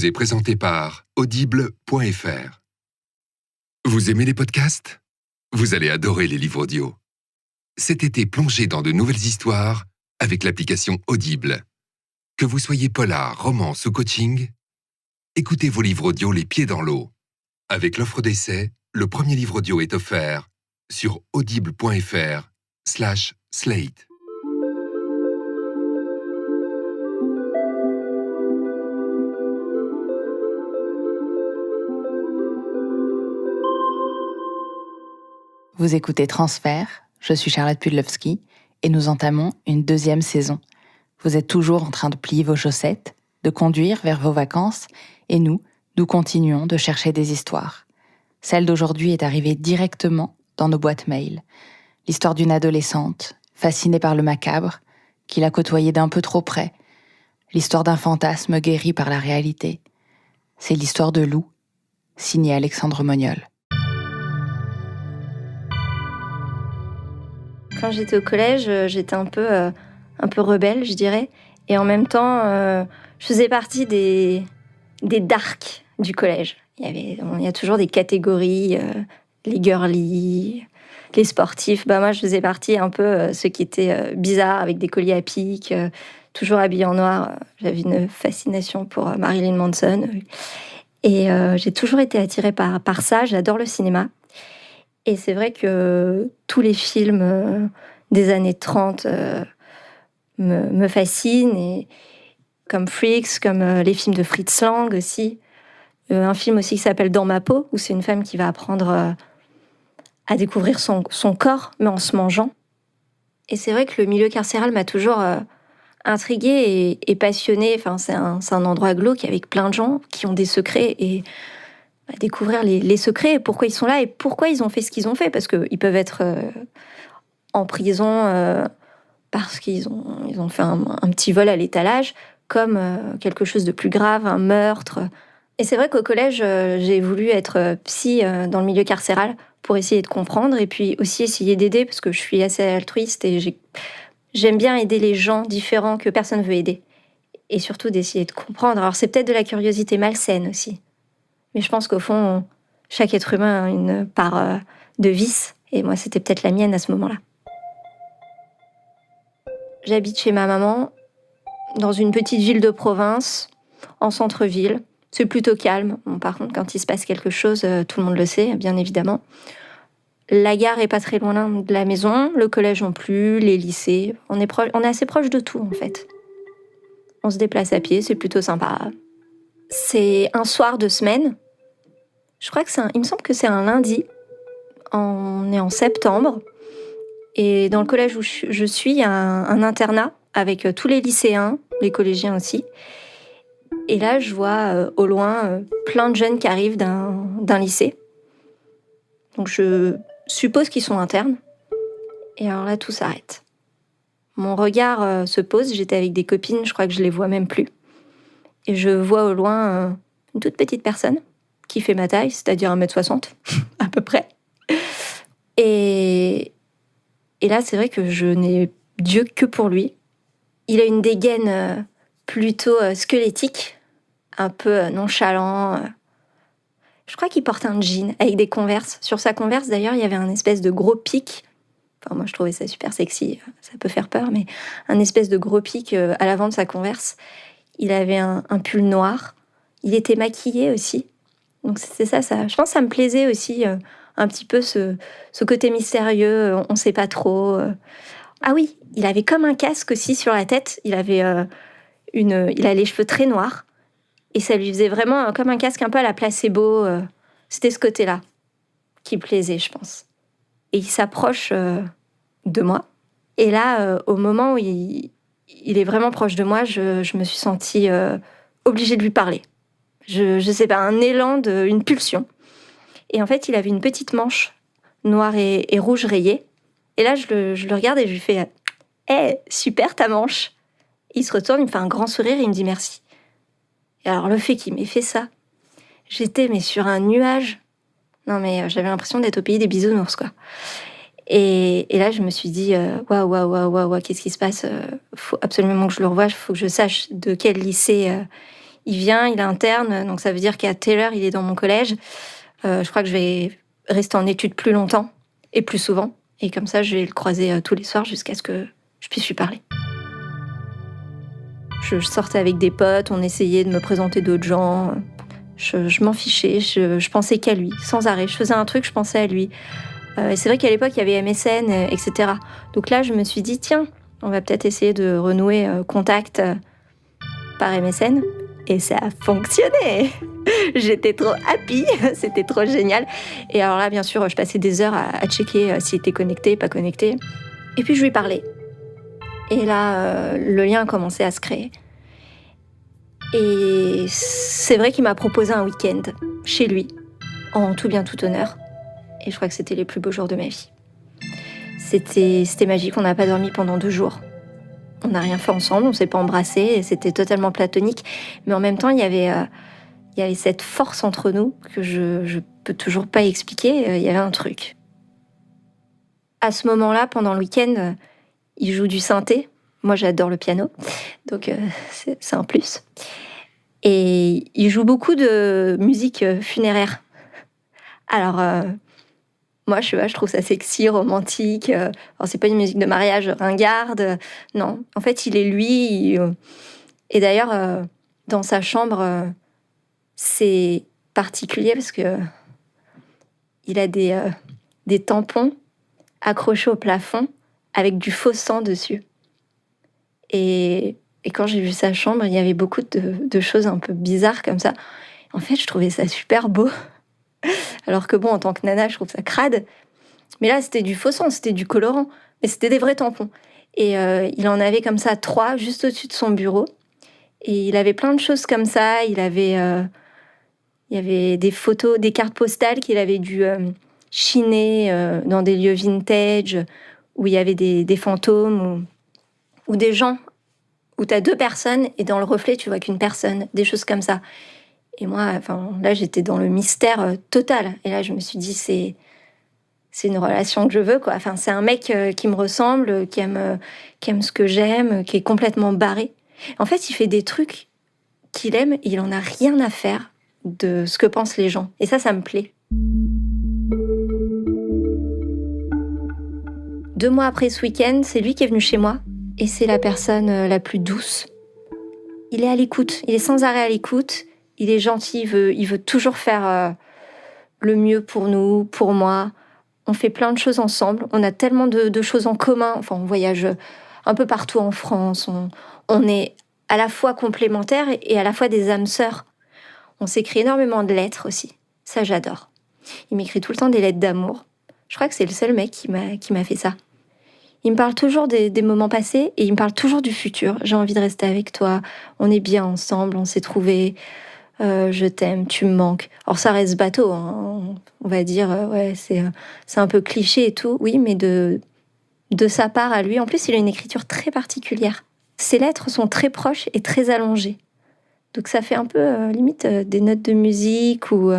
vous est présenté par Audible.fr. Vous aimez les podcasts ? Vous allez adorer les livres audio. Cet été, plongez dans de nouvelles histoires avec l'application Audible. Que vous soyez polar, romance ou coaching, écoutez vos livres audio les pieds dans l'eau. Avec l'offre d'essai, le premier livre audio est offert sur audible.fr/slate. Vous écoutez Transfert, je suis Charlotte Pudlowski et nous entamons une deuxième saison. Vous êtes toujours en train de plier vos chaussettes, de conduire vers vos vacances et nous continuons de chercher des histoires. Celle d'aujourd'hui est arrivée directement dans nos boîtes mail. L'histoire d'une adolescente, fascinée par le macabre, qui l'a côtoyée d'un peu trop près. L'histoire d'un fantasme guéri par la réalité. C'est l'histoire de Lou, signée Alexandre Moniol. Quand j'étais au collège, j'étais un peu rebelle, je dirais. Et en même temps, je faisais partie des darks du collège. Il y a toujours des catégories, les girly, les sportifs. Moi, je faisais partie un peu ceux qui étaient bizarres, avec des colliers à pic, toujours habillés en noir. J'avais une fascination pour Marilyn Manson. Et j'ai toujours été attirée par ça. J'adore le cinéma. Et c'est vrai que tous les films des années 30 me fascinent, et comme Freaks, comme les films de Fritz Lang aussi. Un film aussi qui s'appelle Dans ma peau, où c'est une femme qui va apprendre à découvrir son corps, mais en se mangeant. Et c'est vrai que le milieu carcéral m'a toujours intriguée et passionnée. Enfin, c'est un endroit glauque avec plein de gens qui ont des secrets, et découvrir les secrets, et pourquoi ils sont là et pourquoi ils ont fait ce qu'ils ont fait. Parce qu'ils peuvent être en prison parce qu'ils ont fait un petit vol à l'étalage, comme quelque chose de plus grave, un meurtre. Et c'est vrai qu'au collège, j'ai voulu être psy dans le milieu carcéral pour essayer de comprendre, et puis aussi essayer d'aider, parce que je suis assez altruiste et j'aime bien aider les gens différents que personne ne veut aider. Et surtout d'essayer de comprendre. Alors c'est peut-être de la curiosité malsaine aussi. Mais je pense qu'au fond, chaque être humain a une part de vice. Et moi, c'était peut-être la mienne à ce moment-là. J'habite chez ma maman, dans une petite ville de province, en centre-ville. C'est plutôt calme. Bon, par contre, quand il se passe quelque chose, tout le monde le sait, bien évidemment. La gare est pas très loin de la maison, le collège non plus, les lycées. On est assez proche de tout, en fait. On se déplace à pied, c'est plutôt sympa. C'est un soir de semaine. Je crois il me semble que c'est un lundi. On est en septembre. Et dans le collège où je suis, il y a un internat avec tous les lycéens, les collégiens aussi. Et là, je vois au loin plein de jeunes qui arrivent d'un lycée. Donc je suppose qu'ils sont internes. Et alors là, tout s'arrête. Mon regard se pose. J'étais avec des copines, je crois que je les vois même plus. Et je vois au loin une toute petite personne qui fait ma taille, c'est-à-dire 1m60, à peu près. Et là, c'est vrai que je n'ai Dieu que pour lui. Il a une dégaine plutôt squelettique, un peu nonchalant. Je crois qu'il porte un jean avec des Converse. Sur sa Converse, d'ailleurs, il y avait un espèce de gros pic. Enfin, moi, je trouvais ça super sexy. Ça peut faire peur, mais un espèce de gros pic à l'avant de sa Converse. Il avait un pull noir. Il était maquillé aussi. Donc c'est ça. Je pense que ça me plaisait aussi un petit peu ce côté mystérieux, on ne sait pas trop. Ah oui, il avait comme un casque aussi sur la tête. Il avait il a les cheveux très noirs. Et ça lui faisait vraiment comme un casque un peu à la placebo. C'était ce côté-là qui plaisait, je pense. Et il s'approche de moi. Et là, au moment où il est vraiment proche de moi, je me suis sentie obligée de lui parler. Je sais pas, un élan, une pulsion. Et en fait, il avait une petite manche noire et rouge rayée. Et là, je le regarde et je lui fais « Hey, super ta manche !» Il se retourne, il me fait un grand sourire et il me dit merci. Et alors, le fait qu'il m'ait fait ça, j'étais sur un nuage. Non, mais j'avais l'impression d'être au pays des bisounours, quoi. Et là, je me suis dit waouh, qu'est-ce qui se passe ? Faut absolument que je le revoie, il faut que je sache de quel lycée Il vient, il est interne, donc ça veut dire qu'à telle heure, il est dans mon collège. Je crois que je vais rester en études plus longtemps et plus souvent. Et comme ça, je vais le croiser tous les soirs jusqu'à ce que je puisse lui parler. Je sortais avec des potes, on essayait de me présenter d'autres gens. Je m'en fichais, je pensais qu'à lui, sans arrêt. Je faisais un truc, je pensais à lui. Et c'est vrai qu'à l'époque, il y avait MSN, etc. Donc là, je me suis dit, tiens, on va peut-être essayer de renouer contact par MSN. Et ça a fonctionné. J'étais trop happy, c'était trop génial. Et alors là, bien sûr, je passais des heures à checker s'il était connecté, pas connecté. Et puis je lui parlais. Et là, le lien a commencé à se créer. Et c'est vrai qu'il m'a proposé un week-end chez lui, en tout bien tout honneur. Et je crois que c'était les plus beaux jours de ma vie. C'était magique, on n'a pas dormi pendant 2 jours. On n'a rien fait ensemble, on s'est pas embrassés, c'était totalement platonique. Mais en même temps, il y avait cette force entre nous que je peux toujours pas expliquer. Il y avait un truc. À ce moment-là, pendant le week-end, il joue du synthé. Moi, j'adore le piano, donc c'est un plus. Et il joue beaucoup de musique funéraire. Alors, moi, je trouve ça sexy, romantique. Alors, c'est pas une musique de mariage ringarde. Non, en fait, il est lui. Et d'ailleurs, dans sa chambre, c'est particulier parce que il a des tampons accrochés au plafond avec du faux sang dessus. Et quand j'ai vu sa chambre, il y avait beaucoup de choses un peu bizarres comme ça. En fait, je trouvais ça super beau. Alors que bon, en tant que nana, je trouve ça crade. Mais là, c'était du faux sang, c'était du colorant. Mais c'était des vrais tampons. Et il en avait comme ça 3 juste au-dessus de son bureau. Et il avait plein de choses comme ça. Il y avait des photos, des cartes postales qu'il avait dû chiner dans des lieux vintage où il y avait des fantômes ou des gens où tu as 2 personnes et dans le reflet, tu vois qu'une personne. Des choses comme ça. Et moi, là, j'étais dans le mystère total. Et là, je me suis dit, c'est une relation que je veux, quoi. C'est un mec qui me ressemble, qui aime ce que j'aime, qui est complètement barré. En fait, il fait des trucs qu'il aime, il en a rien à faire de ce que pensent les gens. Et ça me plaît. 2 mois après ce week-end, c'est lui qui est venu chez moi. Et c'est la personne la plus douce. Il est à l'écoute, il est sans arrêt à l'écoute. Il est gentil, il veut toujours faire le mieux pour nous, pour moi. On fait plein de choses ensemble. On a tellement de choses en commun. On voyage un peu partout en France. On est à la fois complémentaires et à la fois des âmes sœurs. On s'écrit énormément de lettres aussi. Ça, j'adore. Il m'écrit tout le temps des lettres d'amour. Je crois que c'est le seul mec qui m'a fait ça. Il me parle toujours des moments passés et il me parle toujours du futur. J'ai envie de rester avec toi. On est bien ensemble, on s'est trouvés. Je t'aime, tu me manques. Alors ça reste bateau, hein. On va dire, ouais, c'est un peu cliché et tout. Oui, mais de sa part à lui, en plus, il a une écriture très particulière. Ses lettres sont très proches et très allongées. Donc ça fait un peu limite des notes de musique ou...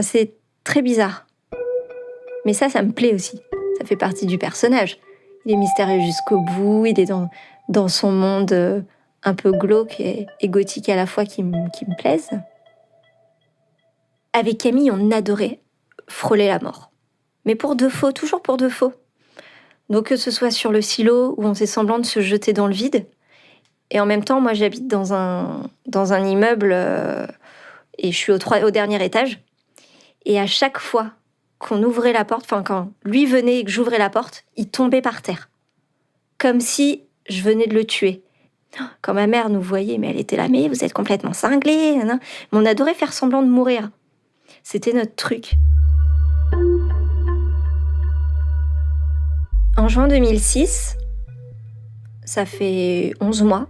c'est très bizarre. Mais ça me plaît aussi. Ça fait partie du personnage. Il est mystérieux jusqu'au bout, il est dans son monde un peu glauque et gothique à la fois qui me plaisent. Avec Camille, on adorait frôler la mort. Mais pour de faux, toujours pour de faux. Donc que ce soit sur le silo où on fait semblant de se jeter dans le vide, et en même temps, moi j'habite dans un immeuble et je suis au dernier étage. Et à chaque fois qu'on ouvrait la porte, quand lui venait et que j'ouvrais la porte, il tombait par terre. Comme si je venais de le tuer. Quand ma mère nous voyait, mais elle était là, mais vous êtes complètement cinglés. Mais on adorait faire semblant de mourir. C'était notre truc. En juin 2006, ça fait 11 mois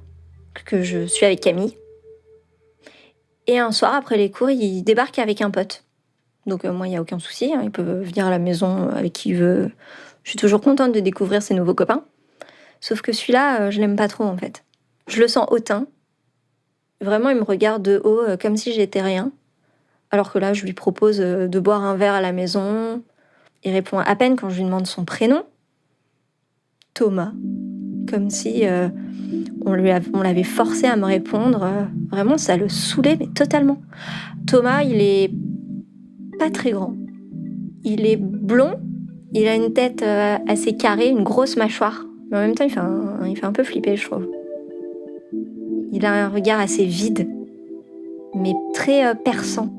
que je suis avec Camille. Et un soir, après les cours, il débarque avec un pote. Donc moi, il n'y a aucun souci, hein, il peut venir à la maison avec qui il veut. Je suis toujours contente de découvrir ses nouveaux copains. Sauf que celui-là, je l'aime pas trop, en fait. Je le sens hautain. Vraiment, il me regarde de haut, comme si j'étais rien. Alors que là, je lui propose de boire un verre à la maison. Il répond à peine quand je lui demande son prénom. Thomas. comme si on l'avait forcé à me répondre. Vraiment, ça le saoulait, mais totalement. Thomas, il est pas très grand. Il est blond, il a une tête assez carrée, une grosse mâchoire. Mais en même temps, il fait un peu flipper, je trouve. Il a un regard assez vide, mais très perçant.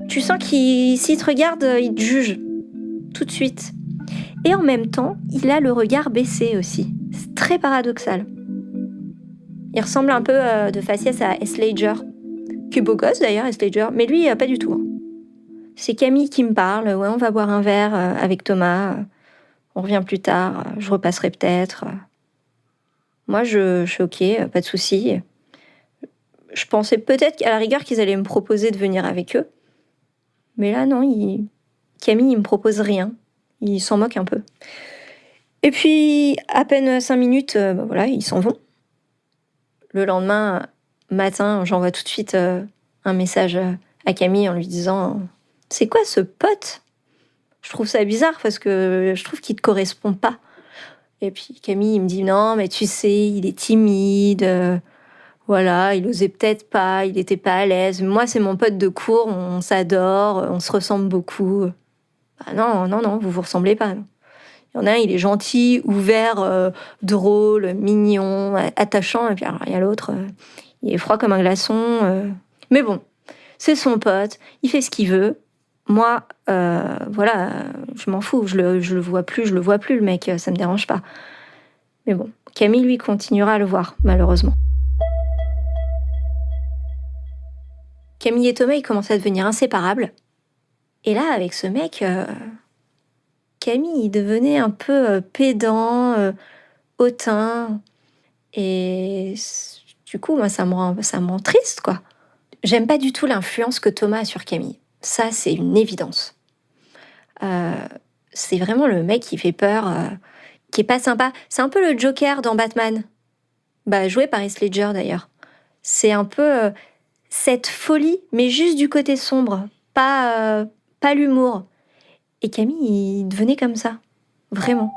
Tu sens s'il te regarde, il te juge tout de suite. Et en même temps, il a le regard baissé aussi. C'est très paradoxal. Il ressemble un peu de faciès à Heath Ledger, qui est beau gosse d'ailleurs, Heath Ledger, mais lui, pas du tout. C'est Camille qui me parle. Ouais, on va boire un verre avec Thomas. On revient plus tard. Je repasserai peut-être. Moi, je suis ok, pas de souci. Je pensais peut-être à la rigueur qu'ils allaient me proposer de venir avec eux. Mais là, non, Camille, il me propose rien. Il s'en moque un peu. Et puis, à peine 5 minutes, voilà, ils s'en vont. Le lendemain matin, j'envoie tout de suite un message à Camille en lui disant « C'est quoi ce pote ? Je trouve ça bizarre parce que je trouve qu'il te correspond pas. » Et puis Camille, il me dit « Non, mais tu sais, il est timide. Voilà, il osait peut-être pas, il était pas à l'aise. Moi, c'est mon pote de cours, on s'adore, on se ressemble beaucoup. » Bah non, vous ressemblez pas. Non. Il y en a un, il est gentil, ouvert, drôle, mignon, attachant. Et puis alors, il y a l'autre, il est froid comme un glaçon. Mais bon, c'est son pote, il fait ce qu'il veut. Moi, voilà, je m'en fous. Je le vois plus, le mec, ça me dérange pas. Mais bon, Camille, lui, continuera à le voir, malheureusement. Camille et Thomas, ils commencent à devenir inséparables. Et là, avec ce mec... Camille, il devenait un peu pédant, hautain. Et du coup, moi, ça me rend triste, quoi. J'aime pas du tout l'influence que Thomas a sur Camille. Ça, c'est une évidence. C'est vraiment le mec qui fait peur, qui est pas sympa. C'est un peu le Joker dans Batman. Joué par Heath Ledger, d'ailleurs. C'est un peu cette folie, mais juste du côté sombre. Pas l'humour. Et Camille, il devenait comme ça. Vraiment.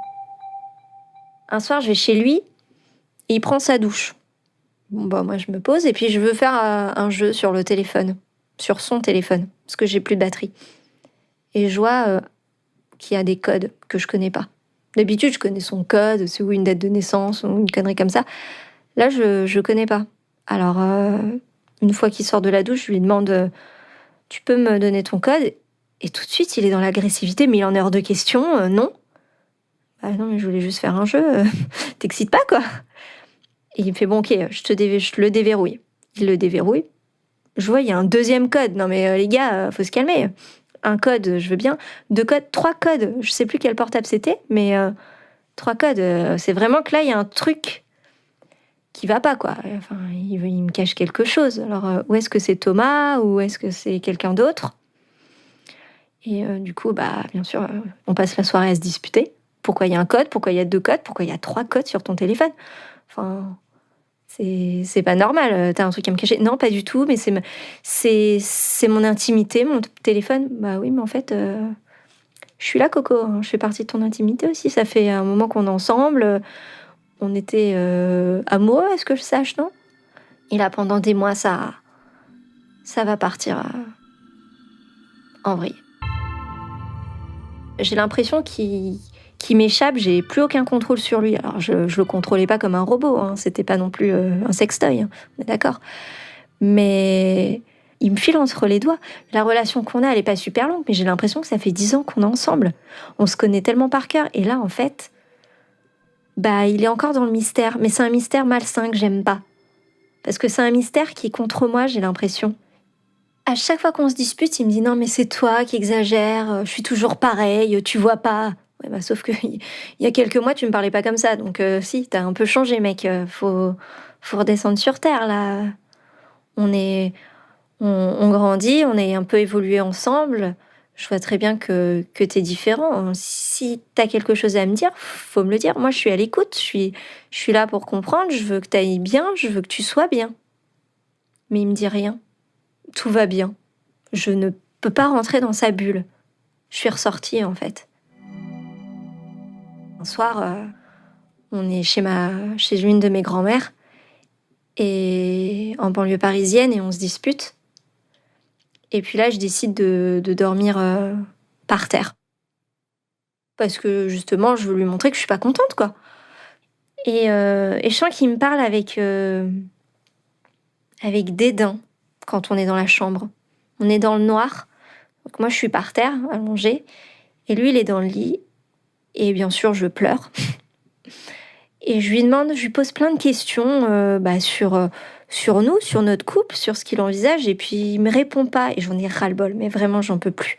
Un soir, je vais chez lui et il prend sa douche. Bon, moi, je me pose et puis je veux faire un jeu sur le téléphone, sur son téléphone, parce que j'ai plus de batterie. Et je vois qu'il y a des codes que je connais pas. D'habitude, je connais son code, c'est ou une date de naissance ou une connerie comme ça. Là, je connais pas. Alors, une fois qu'il sort de la douche, je lui demande tu peux me donner ton code ? Et tout de suite, il est dans l'agressivité, mais il en est hors de question, non. Non, mais je voulais juste faire un jeu, t'excites pas, quoi. Et il me fait, bon, ok, je le déverrouille. Il le déverrouille. Je vois, il y a un deuxième code. Non, mais les gars, faut se calmer. Un code, je veux bien. 2 codes, 3 codes. Je sais plus quel portable c'était, mais 3 codes. C'est vraiment que là, il y a un truc qui va pas, quoi. Enfin, il me cache quelque chose. Alors, où est-ce que c'est Thomas, ou est-ce que c'est quelqu'un d'autre ? Et du coup, bien sûr, on passe la soirée à se disputer. Pourquoi il y a un code ? Pourquoi il y a 2 codes ? Pourquoi il y a 3 codes sur ton téléphone ? Enfin, c'est pas normal. T'as un truc à me cacher ? Non, pas du tout, mais c'est mon intimité, mon téléphone. Bah oui, mais en fait, je suis là, Coco. Hein. Je fais partie de ton intimité aussi. Ça fait un moment qu'on est ensemble. On était amoureux, est-ce que je sache, non ? Et là, pendant des mois, ça va partir en vrille. J'ai l'impression qu'il m'échappe, j'ai plus aucun contrôle sur lui. Alors, je le contrôlais pas comme un robot, hein. C'était pas non plus un sextoy, hein. On est d'accord. Mais il me file entre les doigts. La relation qu'on a, elle est pas super longue, mais j'ai l'impression que ça fait 10 ans qu'on est ensemble. On se connaît tellement par cœur. Et là, en fait, il est encore dans le mystère. Mais c'est un mystère malsain que j'aime pas. Parce que c'est un mystère qui est contre moi, j'ai l'impression. À chaque fois qu'on se dispute, il me dit « Non, mais c'est toi qui exagères, je suis toujours pareil, tu vois pas. » Ouais, sauf que il y a quelques mois, tu me parlais pas comme ça. Donc si, t'as un peu changé, mec. Faut redescendre sur Terre, là. On grandit, on est un peu évolué ensemble. Je vois très bien que t'es différent. Si t'as quelque chose à me dire, faut me le dire. Moi, je suis à l'écoute, je suis là pour comprendre, je veux que t'ailles bien, je veux que tu sois bien. Mais il me dit rien. Tout va bien. Je ne peux pas rentrer dans sa bulle. Je suis ressortie, en fait. Un soir, On est chez une de mes grand-mères, et en banlieue parisienne, et on se dispute. Et puis là, je décide de dormir par terre. Parce que justement, je veux lui montrer que je suis pas contente, quoi. Et je sens qu'il me parle avec dédain quand on est dans la chambre. On est dans le noir. Donc moi, je suis par terre, allongée. Et lui, il est dans le lit. Et bien sûr, je pleure. Et je lui pose plein de questions sur nous, sur notre couple, sur ce qu'il envisage. Et puis, il me répond pas. Et j'en ai ras-le-bol. Mais vraiment, j'en peux plus.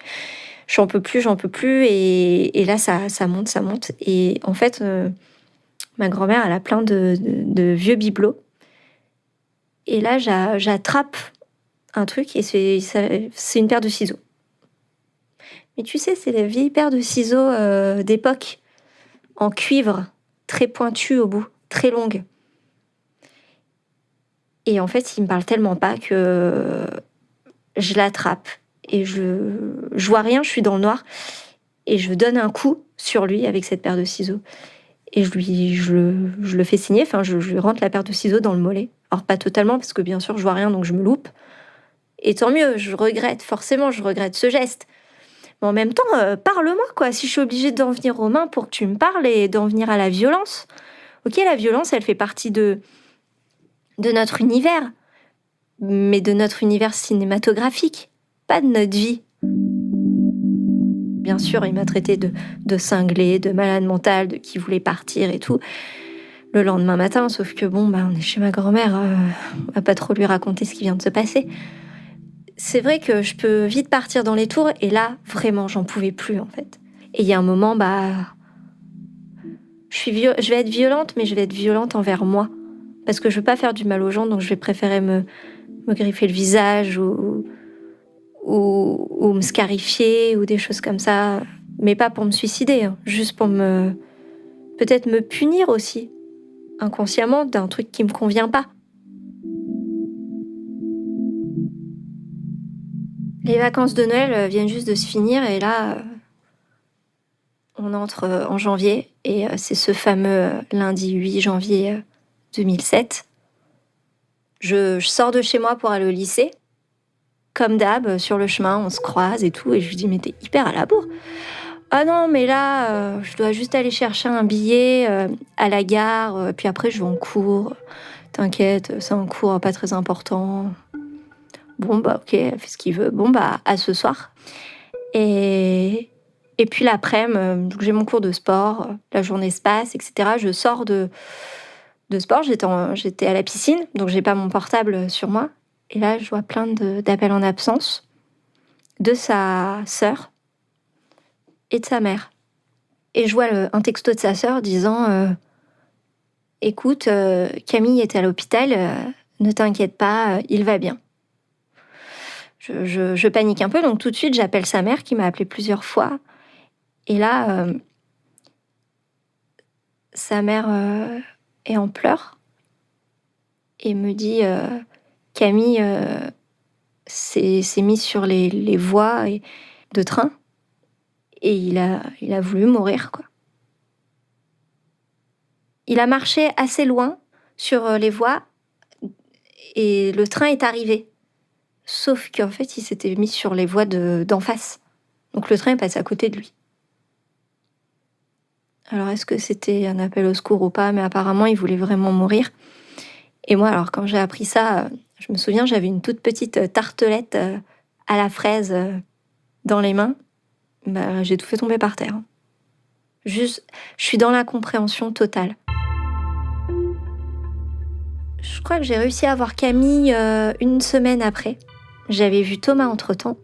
J'en peux plus. Et là, ça monte. Et en fait, ma grand-mère, elle a plein de vieux bibelots. Et là, j'attrape un truc et c'est une paire de ciseaux. Mais tu sais, c'est les vieilles paires de ciseaux d'époque, en cuivre, très pointues au bout, très longues. Et en fait, il me parle tellement pas que je l'attrape. Et je vois rien, je suis dans le noir. Et je donne un coup sur lui avec cette paire de ciseaux. Et je le fais signer, je lui rentre la paire de ciseaux dans le mollet. Alors pas totalement, parce que bien sûr, je vois rien, donc je me loupe. Et tant mieux, je regrette ce geste. Mais en même temps, parle-moi, quoi. Si je suis obligée d'en venir aux mains pour que tu me parles et d'en venir à la violence. Ok, la violence, elle fait partie de notre univers, mais de notre univers cinématographique, pas de notre vie. Bien sûr, il m'a traité de cinglé, de malade mental, de qui voulait partir et tout. Le lendemain matin, sauf que on est chez ma grand-mère, on va pas trop lui raconter ce qui vient de se passer. C'est vrai que je peux vite partir dans les tours, et là, vraiment, j'en pouvais plus, en fait. Et il y a un moment, je vais être violente, mais je vais être violente envers moi. Parce que je veux pas faire du mal aux gens, donc je vais préférer me griffer le visage ou me scarifier ou des choses comme ça. Mais pas pour me suicider, hein, juste pour peut-être me punir aussi, inconsciemment, d'un truc qui me convient pas. Les vacances de Noël viennent juste de se finir, et là, on entre en janvier, et c'est ce fameux lundi 8 janvier 2007. Je sors de chez moi pour aller au lycée. Comme d'hab, sur le chemin, on se croise et tout, et je lui dis « Mais t'es hyper à la bourre !» « Ah non, mais là, je dois juste aller chercher un billet à la gare, puis après je vais en cours. T'inquiète, c'est un cours pas très important. » Bon, ok, elle fait ce qu'il veut. Bon, à ce soir. Et puis l'après-midi, j'ai mon cours de sport, la journée se passe, etc. Je sors de sport, j'étais à la piscine, donc j'ai pas mon portable sur moi. Et là, je vois plein d'appels en absence de sa sœur et de sa mère. Et je vois un texto de sa sœur disant « Écoute, Camille est à l'hôpital, ne t'inquiète pas, il va bien. » Je panique un peu, donc tout de suite, j'appelle sa mère qui m'a appelée plusieurs fois. Et là, sa mère est en pleurs et me dit Camille s'est mise sur les voies de train et il a voulu mourir, quoi. Il a marché assez loin sur les voies et le train est arrivé. Sauf qu'en fait, il s'était mis sur les voies d'en face. Donc le train est passé à côté de lui. Alors, est-ce que c'était un appel au secours ou pas? Mais apparemment, il voulait vraiment mourir. Et moi, alors, quand j'ai appris ça, je me souviens, j'avais une toute petite tartelette à la fraise dans les mains. J'ai tout fait tomber par terre. Juste, je suis dans l'incompréhension totale. Je crois que j'ai réussi à voir Camille une semaine après. J'avais vu Thomas entre-temps.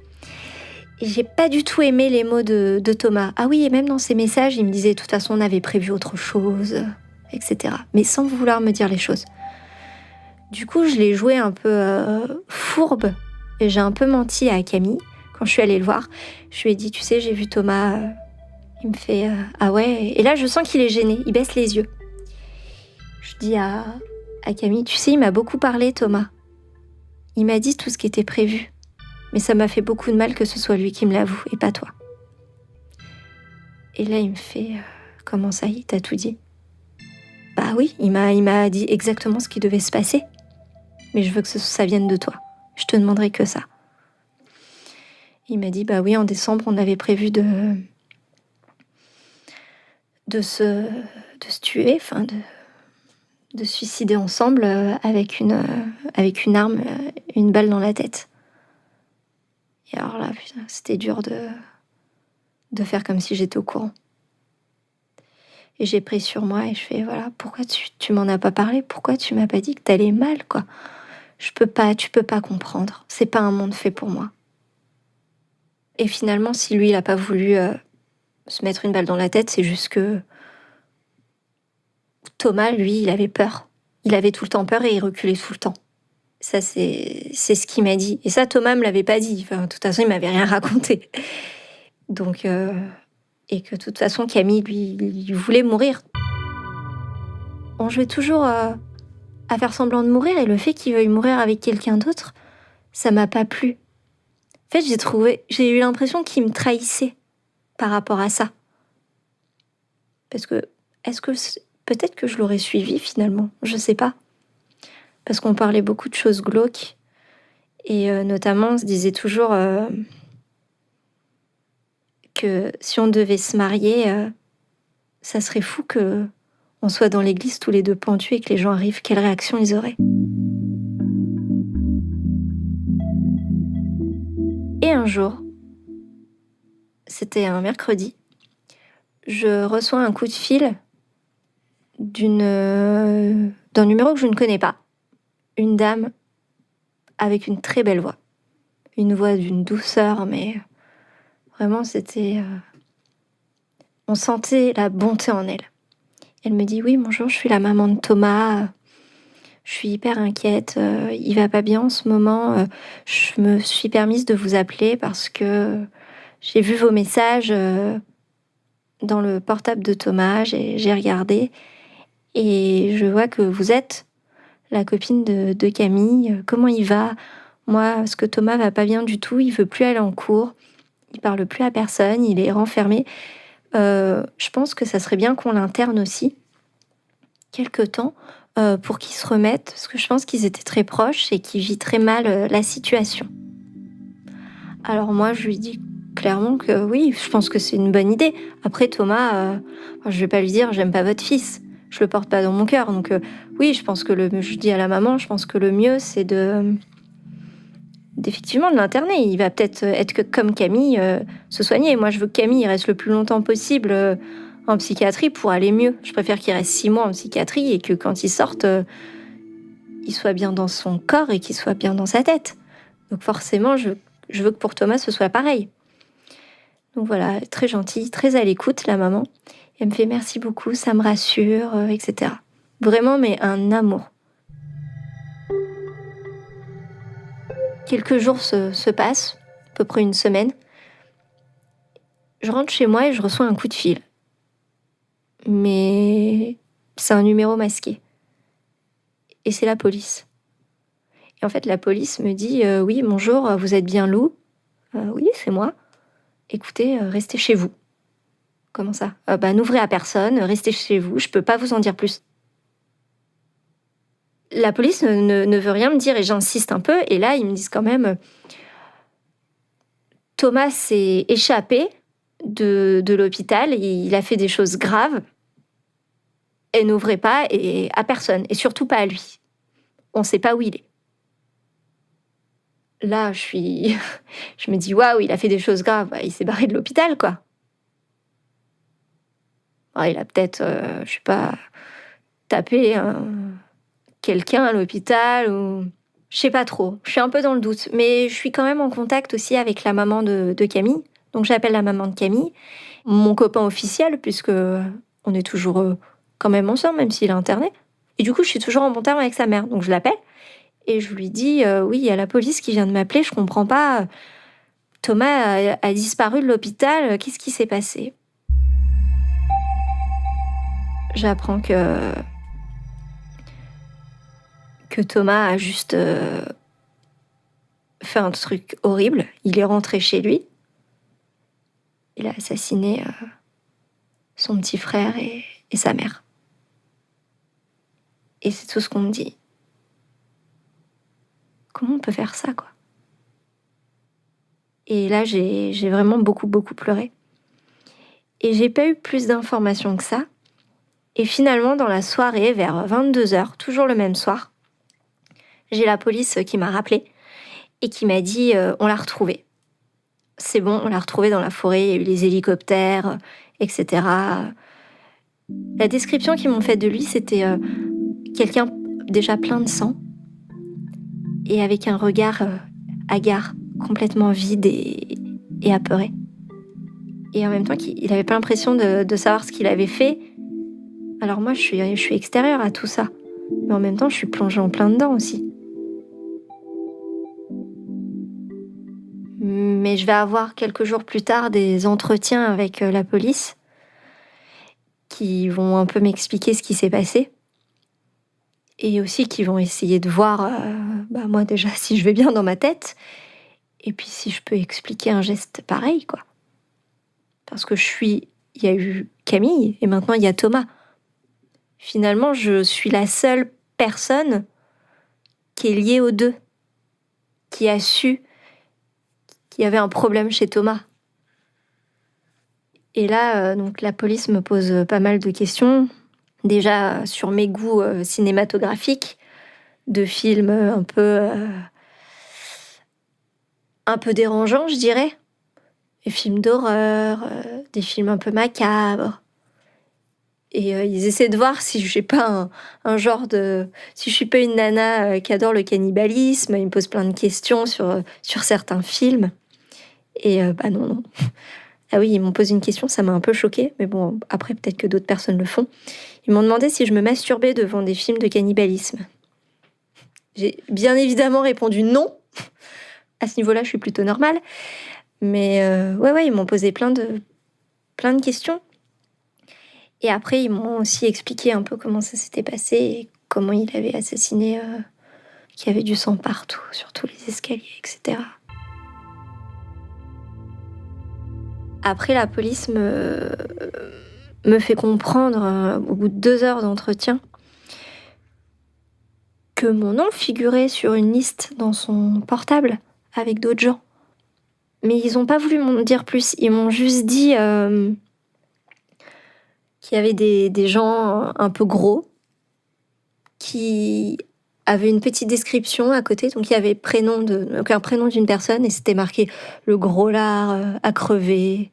Et j'ai pas du tout aimé les mots de Thomas. Ah oui, et même dans ses messages, il me disait « De toute façon, on avait prévu autre chose, etc. » Mais sans vouloir me dire les choses. Du coup, je l'ai joué un peu fourbe. Et j'ai un peu menti à Camille. Quand je suis allée le voir, je lui ai dit « Tu sais, j'ai vu Thomas. » Il me fait « Ah ouais ?» Et là, je sens qu'il est gêné. Il baisse les yeux. Je dis à Camille « Tu sais, il m'a beaucoup parlé, Thomas. Il m'a dit tout ce qui était prévu. Mais ça m'a fait beaucoup de mal que ce soit lui qui me l'avoue et pas toi. » Et là, il me fait « Comment ça y est, t'as tout dit ?» bah oui, il m'a dit exactement ce qui devait se passer. Mais je veux que ça vienne de toi. Je te demanderai que ça. Il m'a dit, bah oui, en décembre, on avait prévu de se tuer, enfin de se suicider ensemble avec une arme, une balle dans la tête. Et alors là, putain, c'était dur de faire comme si j'étais au courant. Et j'ai pris sur moi et je fais, voilà, pourquoi tu m'en as pas parlé? Pourquoi tu m'as pas dit que t'allais mal, quoi? Tu peux pas comprendre. C'est pas un monde fait pour moi. Et finalement, si lui, il a pas voulu se mettre une balle dans la tête, c'est juste que Thomas, lui, il avait peur. Il avait tout le temps peur et il reculait tout le temps. Ça, c'est ce qu'il m'a dit. Et ça, Thomas me l'avait pas dit. Enfin, de toute façon, il m'avait rien raconté. Donc, et que de toute façon, Camille, lui, il voulait mourir. On jouait toujours à faire semblant de mourir, et le fait qu'il veuille mourir avec quelqu'un d'autre, ça m'a pas plu. En fait, j'ai eu l'impression qu'il me trahissait par rapport à ça. Parce que, peut-être que je l'aurais suivi finalement, je sais pas. Parce qu'on parlait beaucoup de choses glauques, et notamment, on se disait toujours que si on devait se marier, ça serait fou que on soit dans l'église tous les deux pendus et que les gens arrivent, quelle réaction ils auraient. Et un jour, c'était un mercredi, je reçois un coup de fil d'un numéro que je ne connais pas. Une dame avec une très belle voix. Une voix d'une douceur, mais vraiment c'était... on sentait la bonté en elle. Elle me dit, oui, bonjour, je suis la maman de Thomas. Je suis hyper inquiète. Il va pas bien en ce moment. Je me suis permise de vous appeler parce que j'ai vu vos messages dans le portable de Thomas. J'ai regardé et je vois que vous êtes la copine de Camille. Comment il va? Moi, parce que Thomas va pas bien du tout. Il veut plus aller en cours. Il parle plus à personne. Il est renfermé. Je pense que ça serait bien qu'on l'interne aussi, quelque temps, pour qu'il se remette, parce que je pense qu'ils étaient très proches et qu'il vit très mal la situation. Alors moi, je lui dis clairement que oui, je pense que c'est une bonne idée. Après, Thomas, je vais pas lui dire « j'aime pas votre fils ». Je le porte pas dans mon cœur. Donc oui, je pense que je dis à la maman, je pense que le mieux, c'est d'effectivement de l'interner. Il va peut-être être que comme Camille, se soigner. Moi, je veux que Camille reste le plus longtemps possible en psychiatrie pour aller mieux. Je préfère qu'il reste 6 mois en psychiatrie et que quand il sorte, il soit bien dans son corps et qu'il soit bien dans sa tête. Donc forcément, je veux que pour Thomas, ce soit pareil. Donc voilà, très gentille, très à l'écoute, la maman. Elle me fait merci beaucoup, ça me rassure, etc. Vraiment, mais un amour. Quelques jours se passent, à peu près une semaine. Je rentre chez moi et je reçois un coup de fil. Mais c'est un numéro masqué. Et c'est la police. Et en fait, la police me dit « Oui, bonjour, vous êtes bien Lou ?»« Oui, c'est moi. Écoutez, restez chez vous. » « Comment ça ? N'ouvrez à personne, restez chez vous, je peux pas vous en dire plus. » La police ne veut rien me dire et j'insiste un peu. Et là, ils me disent quand même « Thomas s'est échappé de l'hôpital, il a fait des choses graves. Et n'ouvrez pas à personne, et surtout pas à lui. On ne sait pas où il est. » Là, je me dis, waouh, il a fait des choses graves. Il s'est barré de l'hôpital, quoi. Il a peut-être, je sais pas, tapé quelqu'un à l'hôpital ou... Je sais pas trop. Je suis un peu dans le doute. Mais je suis quand même en contact aussi avec la maman de Camille. Donc j'appelle la maman de Camille. Mon copain officiel, puisque on est toujours quand même ensemble, même s'il est interné. Et du coup, je suis toujours en bon terme avec sa mère. Donc je l'appelle. Et je lui dis, oui, il y a la police qui vient de m'appeler, je comprends pas. Thomas a disparu de l'hôpital, qu'est-ce qui s'est passé? J'apprends que Thomas a juste fait un truc horrible. Il est rentré chez lui. Il a assassiné son petit frère et sa mère. Et c'est tout ce qu'on me dit. Comment on peut faire ça, quoi? Et là, j'ai vraiment beaucoup, beaucoup pleuré. Et j'ai pas eu plus d'informations que ça. Et finalement, dans la soirée, vers 22h, toujours le même soir, j'ai la police qui m'a rappelé et qui m'a dit on l'a retrouvé. C'est bon, on l'a retrouvé dans la forêt, il y a eu les hélicoptères, etc. La description qu'ils m'ont faite de lui, c'était quelqu'un déjà plein de sang et avec un regard hagard, complètement vide et apeuré. Et en même temps, il n'avait pas l'impression de savoir ce qu'il avait fait. Alors moi, je suis extérieure à tout ça. Mais en même temps, je suis plongée en plein dedans aussi. Mais je vais avoir quelques jours plus tard des entretiens avec la police qui vont un peu m'expliquer ce qui s'est passé. Et aussi qui vont essayer de voir, moi déjà, si je vais bien dans ma tête. Et puis si je peux expliquer un geste pareil, quoi. Parce que il y a eu Camille et maintenant il y a Thomas. Finalement, je suis la seule personne qui est liée aux deux, qui a su qu'il y avait un problème chez Thomas. Et là, donc la police me pose pas mal de questions. Déjà sur mes goûts cinématographiques, de films un peu dérangeants, je dirais. Des films d'horreur, des films un peu macabres. Et ils essaient de voir si je suis pas si je suis pas une nana qui adore le cannibalisme. Ils me posent plein de questions sur certains films. Et non. Ah oui, ils m'ont posé une question, ça m'a un peu choquée. Mais bon, après, peut-être que d'autres personnes le font. Ils m'ont demandé si je me masturbais devant des films de cannibalisme. J'ai bien évidemment répondu non. À ce niveau-là, je suis plutôt normale. Mais ouais, ils m'ont posé plein de questions. Et après, ils m'ont aussi expliqué un peu comment ça s'était passé et comment il avait assassiné, qu'il y avait du sang partout, sur tous les escaliers, etc. Après, la police me fait comprendre, au bout de 2 heures d'entretien, que mon nom figurait sur une liste dans son portable avec d'autres gens. Mais ils n'ont pas voulu m'en dire plus. Ils m'ont juste dit qu'il y avait des gens un peu gros qui avaient une petite description à côté. Donc il y avait un prénom d'une personne et c'était marqué le gros lard à crever.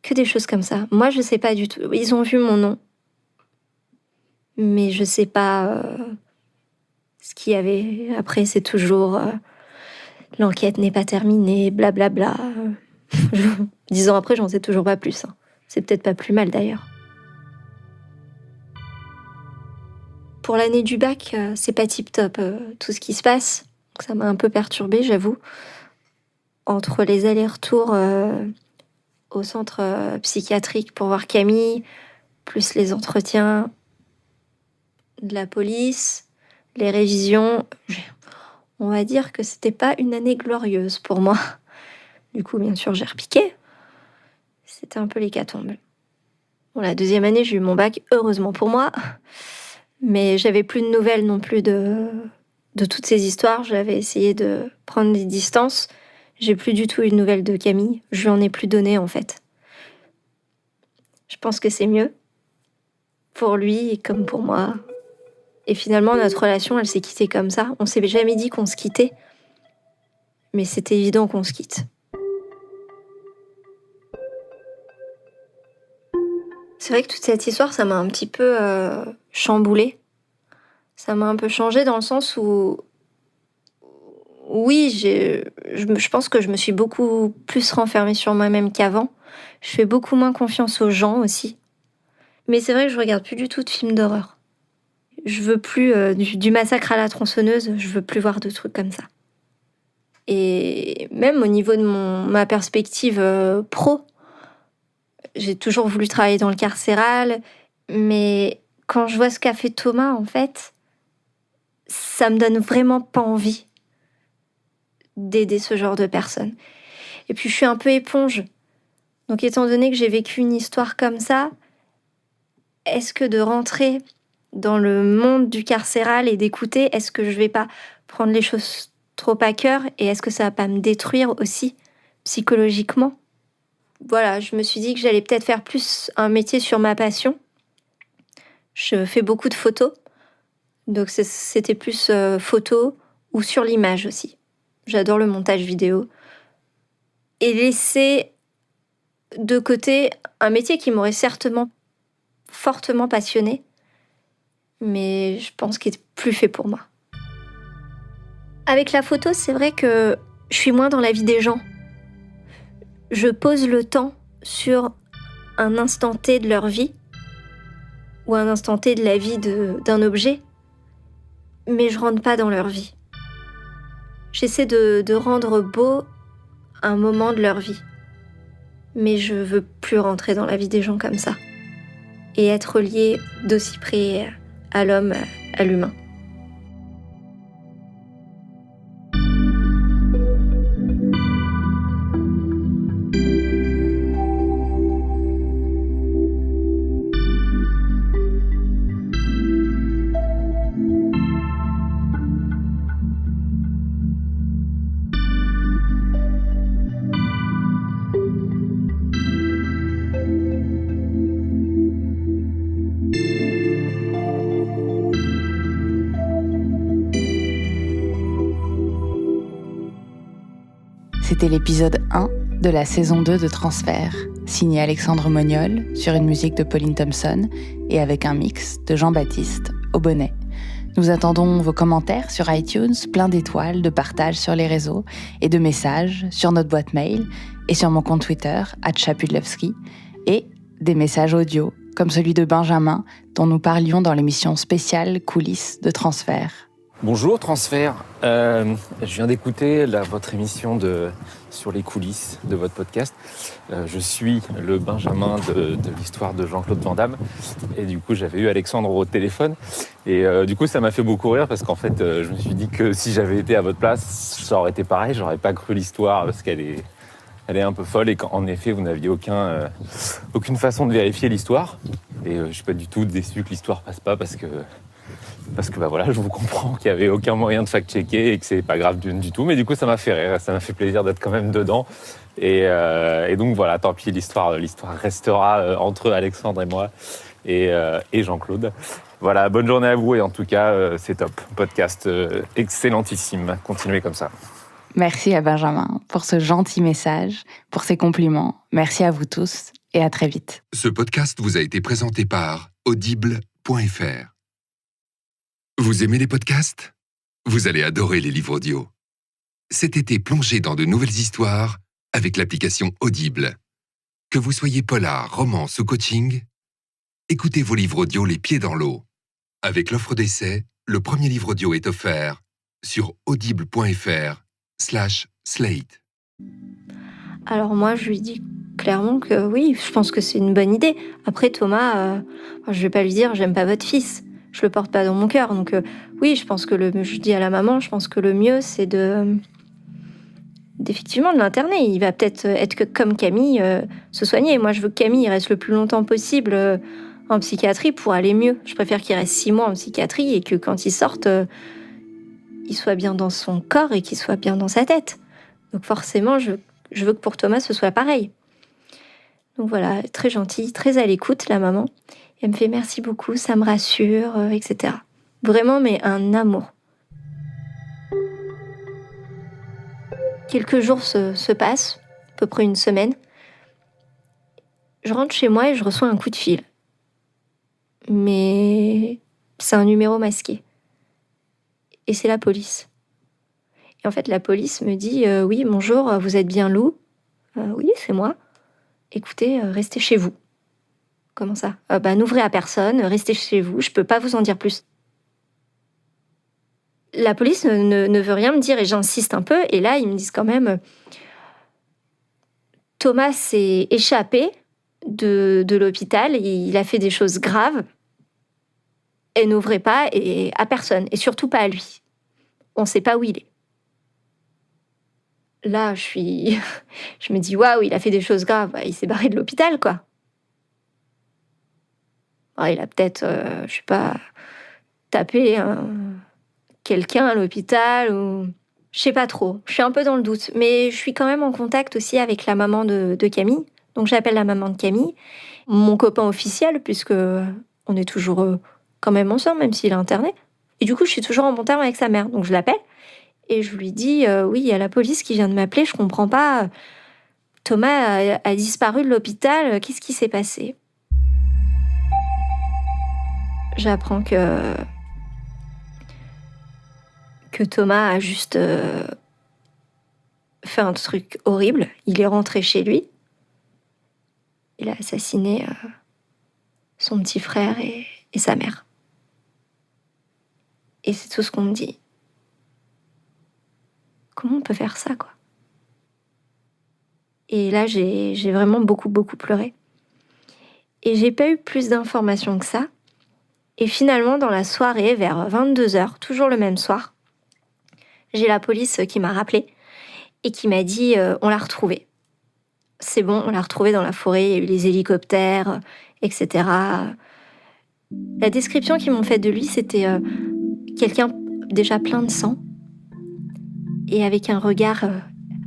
Que des choses comme ça. Moi, je sais pas du tout. Ils ont vu mon nom. Mais je sais pas ce qu'il y avait. Après, c'est toujours l'enquête n'est pas terminée, blablabla. 10 ans après, j'en sais toujours pas plus. Hein. C'est peut-être pas plus mal d'ailleurs. Pour l'année du bac, c'est pas tip-top tout ce qui se passe. Ça m'a un peu perturbée, j'avoue. Entre les allers-retours au centre psychiatrique pour voir Camille, plus les entretiens de la police, les révisions, on va dire que c'était pas une année glorieuse pour moi. Du coup, bien sûr, j'ai repiqué. C'était un peu l'hécatombe. Bon, la deuxième année, j'ai eu mon bac, heureusement pour moi. Mais j'avais plus de nouvelles non plus de toutes ces histoires. J'avais essayé de prendre des distances. J'ai plus du tout eu de nouvelles de Camille. Je lui en ai plus donné, en fait. Je pense que c'est mieux. Pour lui comme pour moi. Et finalement, notre relation, elle s'est quittée comme ça. On s'est jamais dit qu'on se quittait. Mais c'était évident qu'on se quitte. C'est vrai que toute cette histoire, ça m'a un petit peu chamboulée. Ça m'a un peu changée dans le sens où... Oui, je pense que je me suis beaucoup plus renfermée sur moi-même qu'avant. Je fais beaucoup moins confiance aux gens aussi. Mais c'est vrai que je regarde plus du tout de films d'horreur. Je veux plus du massacre à la tronçonneuse, je veux plus voir de trucs comme ça. Et même au niveau de ma perspective pro, j'ai toujours voulu travailler dans le carcéral, mais quand je vois ce qu'a fait Thomas, en fait, ça me donne vraiment pas envie d'aider ce genre de personnes. Et puis je suis un peu éponge. Donc étant donné que j'ai vécu une histoire comme ça, est-ce que de rentrer dans le monde du carcéral et d'écouter, est-ce que je vais pas prendre les choses trop à cœur et est-ce que ça va pas me détruire aussi psychologiquement? Voilà, je me suis dit que j'allais peut-être faire plus un métier sur ma passion. Je fais beaucoup de photos, donc c'était plus photo ou sur l'image aussi. J'adore le montage vidéo. Et laisser de côté un métier qui m'aurait certainement fortement passionnée, mais je pense qu'il est plus fait pour moi. Avec la photo, c'est vrai que je suis moins dans la vie des gens. Je pose le temps sur un instant T de leur vie ou un instant T de la vie d'un objet, mais je rentre pas dans leur vie. J'essaie de rendre beau un moment de leur vie, mais je veux plus rentrer dans la vie des gens comme ça et être lié d'aussi près à l'homme, à l'humain. C'était l'épisode 1 de la saison 2 de Transfert, signé Alexandre Moniol sur une musique de Pauline Thompson et avec un mix de Jean-Baptiste au bonnet. Nous attendons vos commentaires sur iTunes, plein d'étoiles, de partages sur les réseaux et de messages sur notre boîte mail et sur mon compte Twitter @chapudlowski et des messages audio comme celui de Benjamin dont nous parlions dans l'émission spéciale Coulisses de Transfert. Bonjour Transfert, je viens d'écouter votre émission sur les coulisses de votre podcast. Je suis le Benjamin de l'histoire de Jean-Claude Van Damme et du coup j'avais eu Alexandre au téléphone et du coup ça m'a fait beaucoup rire parce qu'en fait je me suis dit que si j'avais été à votre place ça aurait été pareil, j'aurais pas cru l'histoire parce qu'elle est un peu folle et qu'en effet vous n'aviez aucune façon de vérifier l'histoire et je suis pas du tout déçu que l'histoire passe pas parce que bah voilà, je vous comprends qu'il n'y avait aucun moyen de fact-checker et que c'est pas grave du tout, mais du coup ça m'a fait rire, ça m'a fait plaisir d'être quand même dedans. Et donc voilà, tant pis, l'histoire restera entre Alexandre et moi et Jean-Claude. Voilà, bonne journée à vous et en tout cas c'est top, podcast excellentissime, continuez comme ça. Merci à Benjamin pour ce gentil message, pour ses compliments. Merci à vous tous et à très vite. Ce podcast vous a été présenté par audible.fr. Vous aimez les podcasts ? Vous allez adorer les livres audio. Cet été, plongez dans de nouvelles histoires avec l'application Audible. Que vous soyez polar, romance ou coaching, écoutez vos livres audio les pieds dans l'eau. Avec l'offre d'essai, le premier livre audio est offert sur audible.fr/slate. Alors moi, je lui dis clairement que oui, je pense que c'est une bonne idée. Après, Thomas, je vais pas lui dire « j'aime pas votre fils ». Je le porte pas dans mon cœur. Donc oui, je pense que je dis à la maman, je pense que le mieux, c'est d'effectivement de l'interner. Il va peut-être être que comme Camille, se soigner. Moi, je veux que Camille reste le plus longtemps possible en psychiatrie pour aller mieux. Je préfère qu'il reste 6 mois en psychiatrie et que quand il sorte, il soit bien dans son corps et qu'il soit bien dans sa tête. Donc forcément, je veux que pour Thomas, ce soit pareil. Donc voilà, très gentille, très à l'écoute, la maman. Elle me fait merci beaucoup, ça me rassure, etc. Vraiment, mais un amour. Quelques jours se passent, à peu près une semaine. Je rentre chez moi et je reçois un coup de fil. Mais c'est un numéro masqué. Et c'est la police. Et en fait, la police me dit « Oui, bonjour, vous êtes bien Lou ?»« Oui, c'est moi. Écoutez, restez chez vous. » Comment ça ? N'ouvrez à personne, restez chez vous, je peux pas vous en dire plus. La police ne veut rien me dire et j'insiste un peu. Et là, ils me disent quand même Thomas s'est échappé de l'hôpital, il a fait des choses graves. Et n'ouvrez pas à personne, et surtout pas à lui. On sait pas où il est. Là, je me dis waouh, il a fait des choses graves, il s'est barré de l'hôpital, quoi. Alors, il a peut-être, je sais pas, tapé quelqu'un à l'hôpital ou... Je sais pas trop, je suis un peu dans le doute. Mais je suis quand même en contact aussi avec la maman de Camille. Donc j'appelle la maman de Camille, mon copain officiel, puisque on est toujours quand même ensemble, même s'il est interné. Et du coup, je suis toujours en bon terme avec sa mère. Donc je l'appelle et je lui dis oui, il y a la police qui vient de m'appeler, je comprends pas. Thomas a disparu de l'hôpital, qu'est-ce qui s'est passé? J'apprends que Thomas a juste fait un truc horrible. Il est rentré chez lui. Il a assassiné son petit frère et sa mère. Et c'est tout ce qu'on me dit. Comment on peut faire ça, quoi? Et là, j'ai vraiment beaucoup, beaucoup pleuré. Et j'ai pas eu plus d'informations que ça. Et finalement, dans la soirée, vers 22h, toujours le même soir, j'ai la police qui m'a rappelé et qui m'a dit on l'a retrouvé. C'est bon, on l'a retrouvé dans la forêt, il y a eu les hélicoptères, etc. La description qu'ils m'ont faite de lui, c'était quelqu'un déjà plein de sang et avec un regard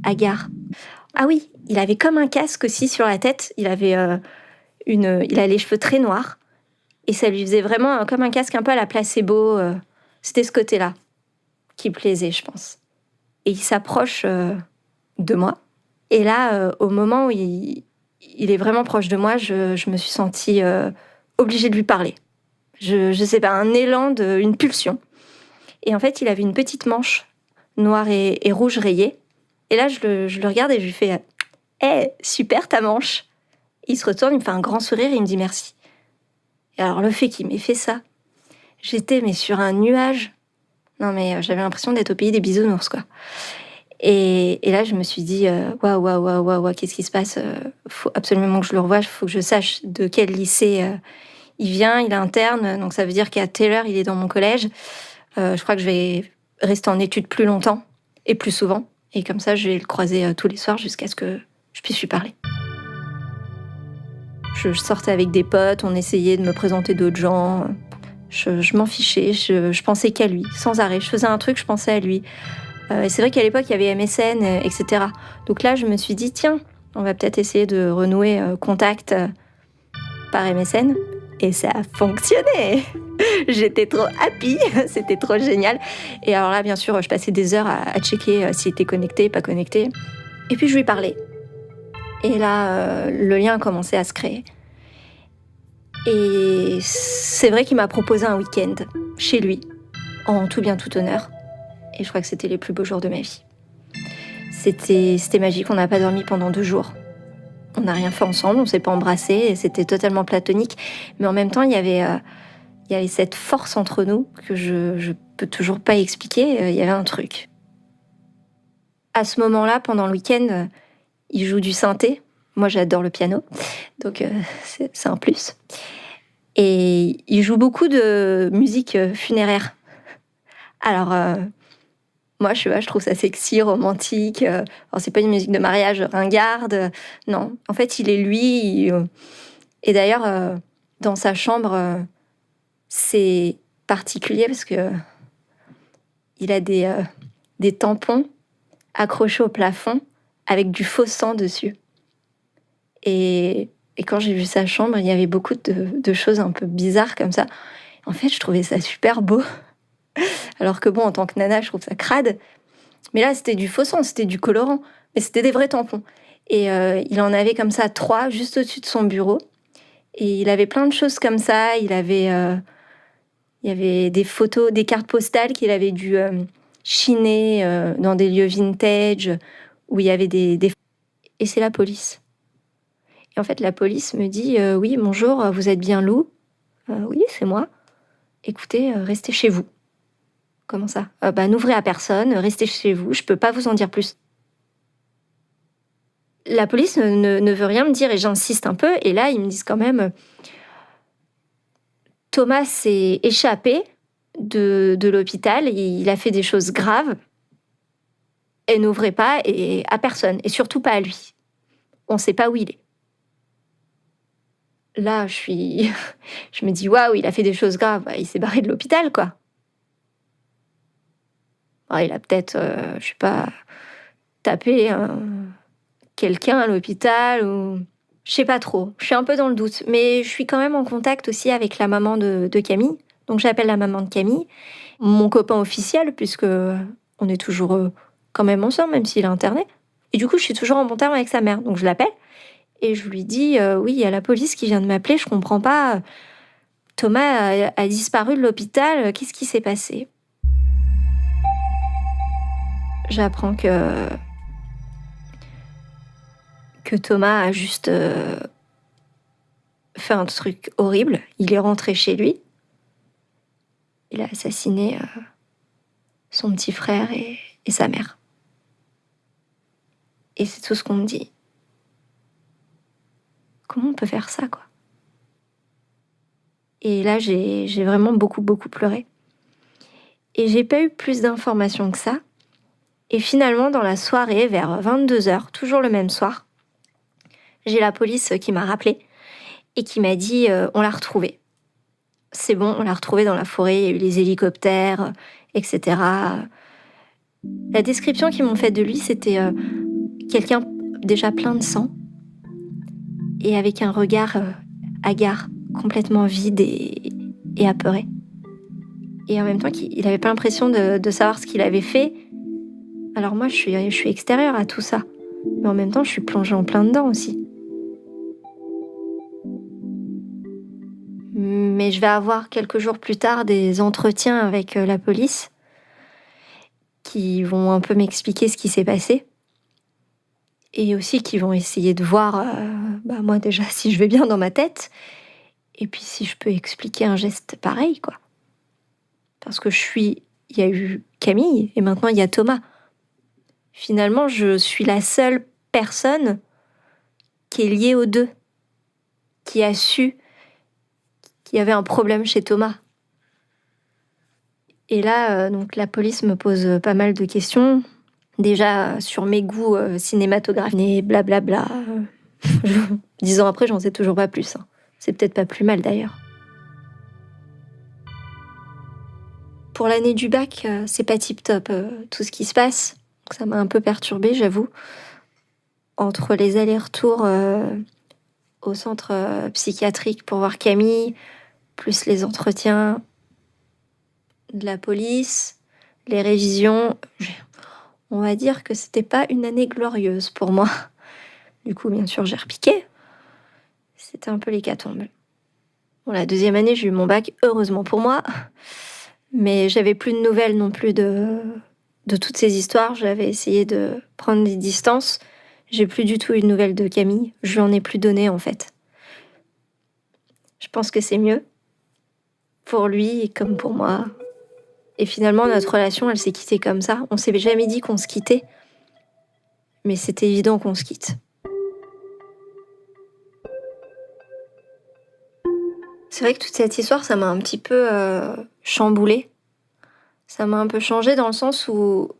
hagard. Ah oui, il avait comme un casque aussi sur la tête. Il avait il a les cheveux très noirs et ça lui faisait vraiment comme un casque un peu à la placebo. C'était ce côté-là qui plaisait, je pense. Et il s'approche de moi. Et là, au moment où il est vraiment proche de moi, je me suis sentie obligée de lui parler. Je sais pas, un élan, une pulsion. Et en fait, il avait une petite manche noire et rouge rayée. Et là, je le regarde et je lui fais « Hey, super ta manche !» Il se retourne, il me fait un grand sourire et il me dit merci. Et alors, le fait qu'il m'ait fait ça, j'étais mais sur un nuage. Non, mais j'avais l'impression d'être au pays des bisounours, quoi. Et là, je me suis dit waouh, qu'est-ce qui se passe? Faut absolument que je le revoie, il faut que je sache de quel lycée il vient. Il est interne, donc ça veut dire qu'à telle heure, il est dans mon collège. Je crois que je vais rester en études plus longtemps et plus souvent. Et comme ça, je vais le croiser tous les soirs jusqu'à ce que je puisse lui parler. Je sortais avec des potes, on essayait de me présenter d'autres gens. Je m'en fichais, je pensais qu'à lui, sans arrêt. Je faisais un truc, je pensais à lui. Et c'est vrai qu'à l'époque, il y avait MSN, etc. Donc là, je me suis dit, tiens, on va peut-être essayer de renouer contact par MSN. Et ça a fonctionné. J'étais trop happy, c'était trop génial. Et alors là, bien sûr, je passais des heures à checker s'il était connecté, pas connecté. Et puis, je lui parlais. Et là, le lien a commencé à se créer. Et c'est vrai qu'il m'a proposé un week-end chez lui, en tout bien, tout honneur. Et je crois que c'était les plus beaux jours de ma vie. C'était magique, on n'a pas dormi pendant 2 jours. On n'a rien fait ensemble, on ne s'est pas embrassés, et c'était totalement platonique. Mais en même temps, il y avait cette force entre nous que je peux toujours pas expliquer. Il y avait un truc. À ce moment-là, pendant le week-end, il joue du synthé. Moi, j'adore le piano, donc c'est un plus. Et il joue beaucoup de musique funéraire. Alors, moi, je trouve ça sexy, romantique. Alors, c'est pas une musique de mariage ringarde. Non, en fait, il est lui. Et d'ailleurs, dans sa chambre, c'est particulier parce que il a des tampons accrochés au plafond avec du faux sang dessus. Et quand j'ai vu sa chambre, il y avait beaucoup de choses un peu bizarres comme ça. En fait, je trouvais ça super beau. Alors que bon, en tant que nana, je trouve ça crade. Mais là, c'était du faux sang, c'était du colorant. Mais c'était des vrais tampons. Et il en avait comme ça 3 juste au-dessus de son bureau. Et il avait plein de choses comme ça. Il y avait des photos, des cartes postales qu'il avait dû chiner dans des lieux vintage où il y avait des... Et c'est la police. Et en fait, la police me dit « Oui, bonjour, vous êtes bien Lou ?»« Oui, c'est moi. Écoutez, restez chez vous. » Comment ça? N'ouvrez à personne, restez chez vous, je peux pas vous en dire plus. La police ne veut rien me dire et j'insiste un peu. Et là, ils me disent quand même Thomas s'est échappé de l'hôpital, il a fait des choses graves. Et n'ouvrez pas à personne, et surtout pas à lui. On sait pas où il est. là, je me dis, waouh, il a fait des choses graves. Il s'est barré de l'hôpital, quoi. Alors, il a peut-être, je sais pas, tapé quelqu'un à l'hôpital ou... Je sais pas trop, je suis un peu dans le doute. Mais je suis quand même en contact aussi avec la maman de Camille. Donc j'appelle la maman de Camille, mon copain officiel, puisque on est toujours quand même ensemble, même s'il est interné. Et du coup, je suis toujours en bon terme avec sa mère. Donc je l'appelle et je lui dis, oui, il y a la police qui vient de m'appeler, je comprends pas. Thomas a disparu de l'hôpital, qu'est-ce qui s'est passé? J'apprends que Thomas a juste fait un truc horrible. Il est rentré chez lui. Il a assassiné son petit frère et sa mère. Et c'est tout ce qu'on me dit. Comment on peut faire ça, quoi? Et là, j'ai vraiment beaucoup, beaucoup pleuré. Et j'ai pas eu plus d'informations que ça. Et finalement, dans la soirée, vers 22h, toujours le même soir, j'ai la police qui m'a rappelé et qui m'a dit on l'a retrouvé. C'est bon, on l'a retrouvé dans la forêt, il y a eu les hélicoptères, etc. La description qu'ils m'ont faite de lui, c'était quelqu'un déjà plein de sang et avec un regard hagard, complètement vide et apeuré. Et en même temps, il n'avait pas l'impression de savoir ce qu'il avait fait. Alors moi, je suis extérieure à tout ça. Mais en même temps, je suis plongée en plein dedans aussi. Mais je vais avoir quelques jours plus tard des entretiens avec la police qui vont un peu m'expliquer ce qui s'est passé. Et aussi qui vont essayer de voir, moi déjà, si je vais bien dans ma tête. Et puis si je peux expliquer un geste pareil, quoi. Parce que il y a eu Camille et maintenant il y a Thomas. Finalement, je suis la seule personne qui est liée aux deux, qui a su qu'il y avait un problème chez Thomas. Et là, donc la police me pose pas mal de questions. Déjà sur mes goûts cinématographiques et blablabla. 10 ans après, j'en sais toujours pas plus. C'est peut-être pas plus mal d'ailleurs. Pour l'année du bac, c'est pas tip-top tout ce qui se passe. Ça m'a un peu perturbée, j'avoue. Entre les allers-retours au centre psychiatrique pour voir Camille, plus les entretiens de la police, les révisions, on va dire que c'était pas une année glorieuse pour moi. Du coup, bien sûr, j'ai repiqué. C'était un peu l'hécatombe. Bon, la deuxième année, j'ai eu mon bac, heureusement pour moi. Mais j'avais plus de nouvelles non plus de toutes ces histoires. J'avais essayé de prendre des distances. J'ai plus du tout eu de nouvelles de Camille. Je lui en ai plus donné, en fait. Je pense que c'est mieux. Pour lui comme pour moi. Et finalement, notre relation, elle s'est quittée comme ça. On s'est jamais dit qu'on se quittait. Mais c'était évident qu'on se quitte. C'est vrai que toute cette histoire, ça m'a un petit peu chamboulée. Ça m'a un peu changée dans le sens où...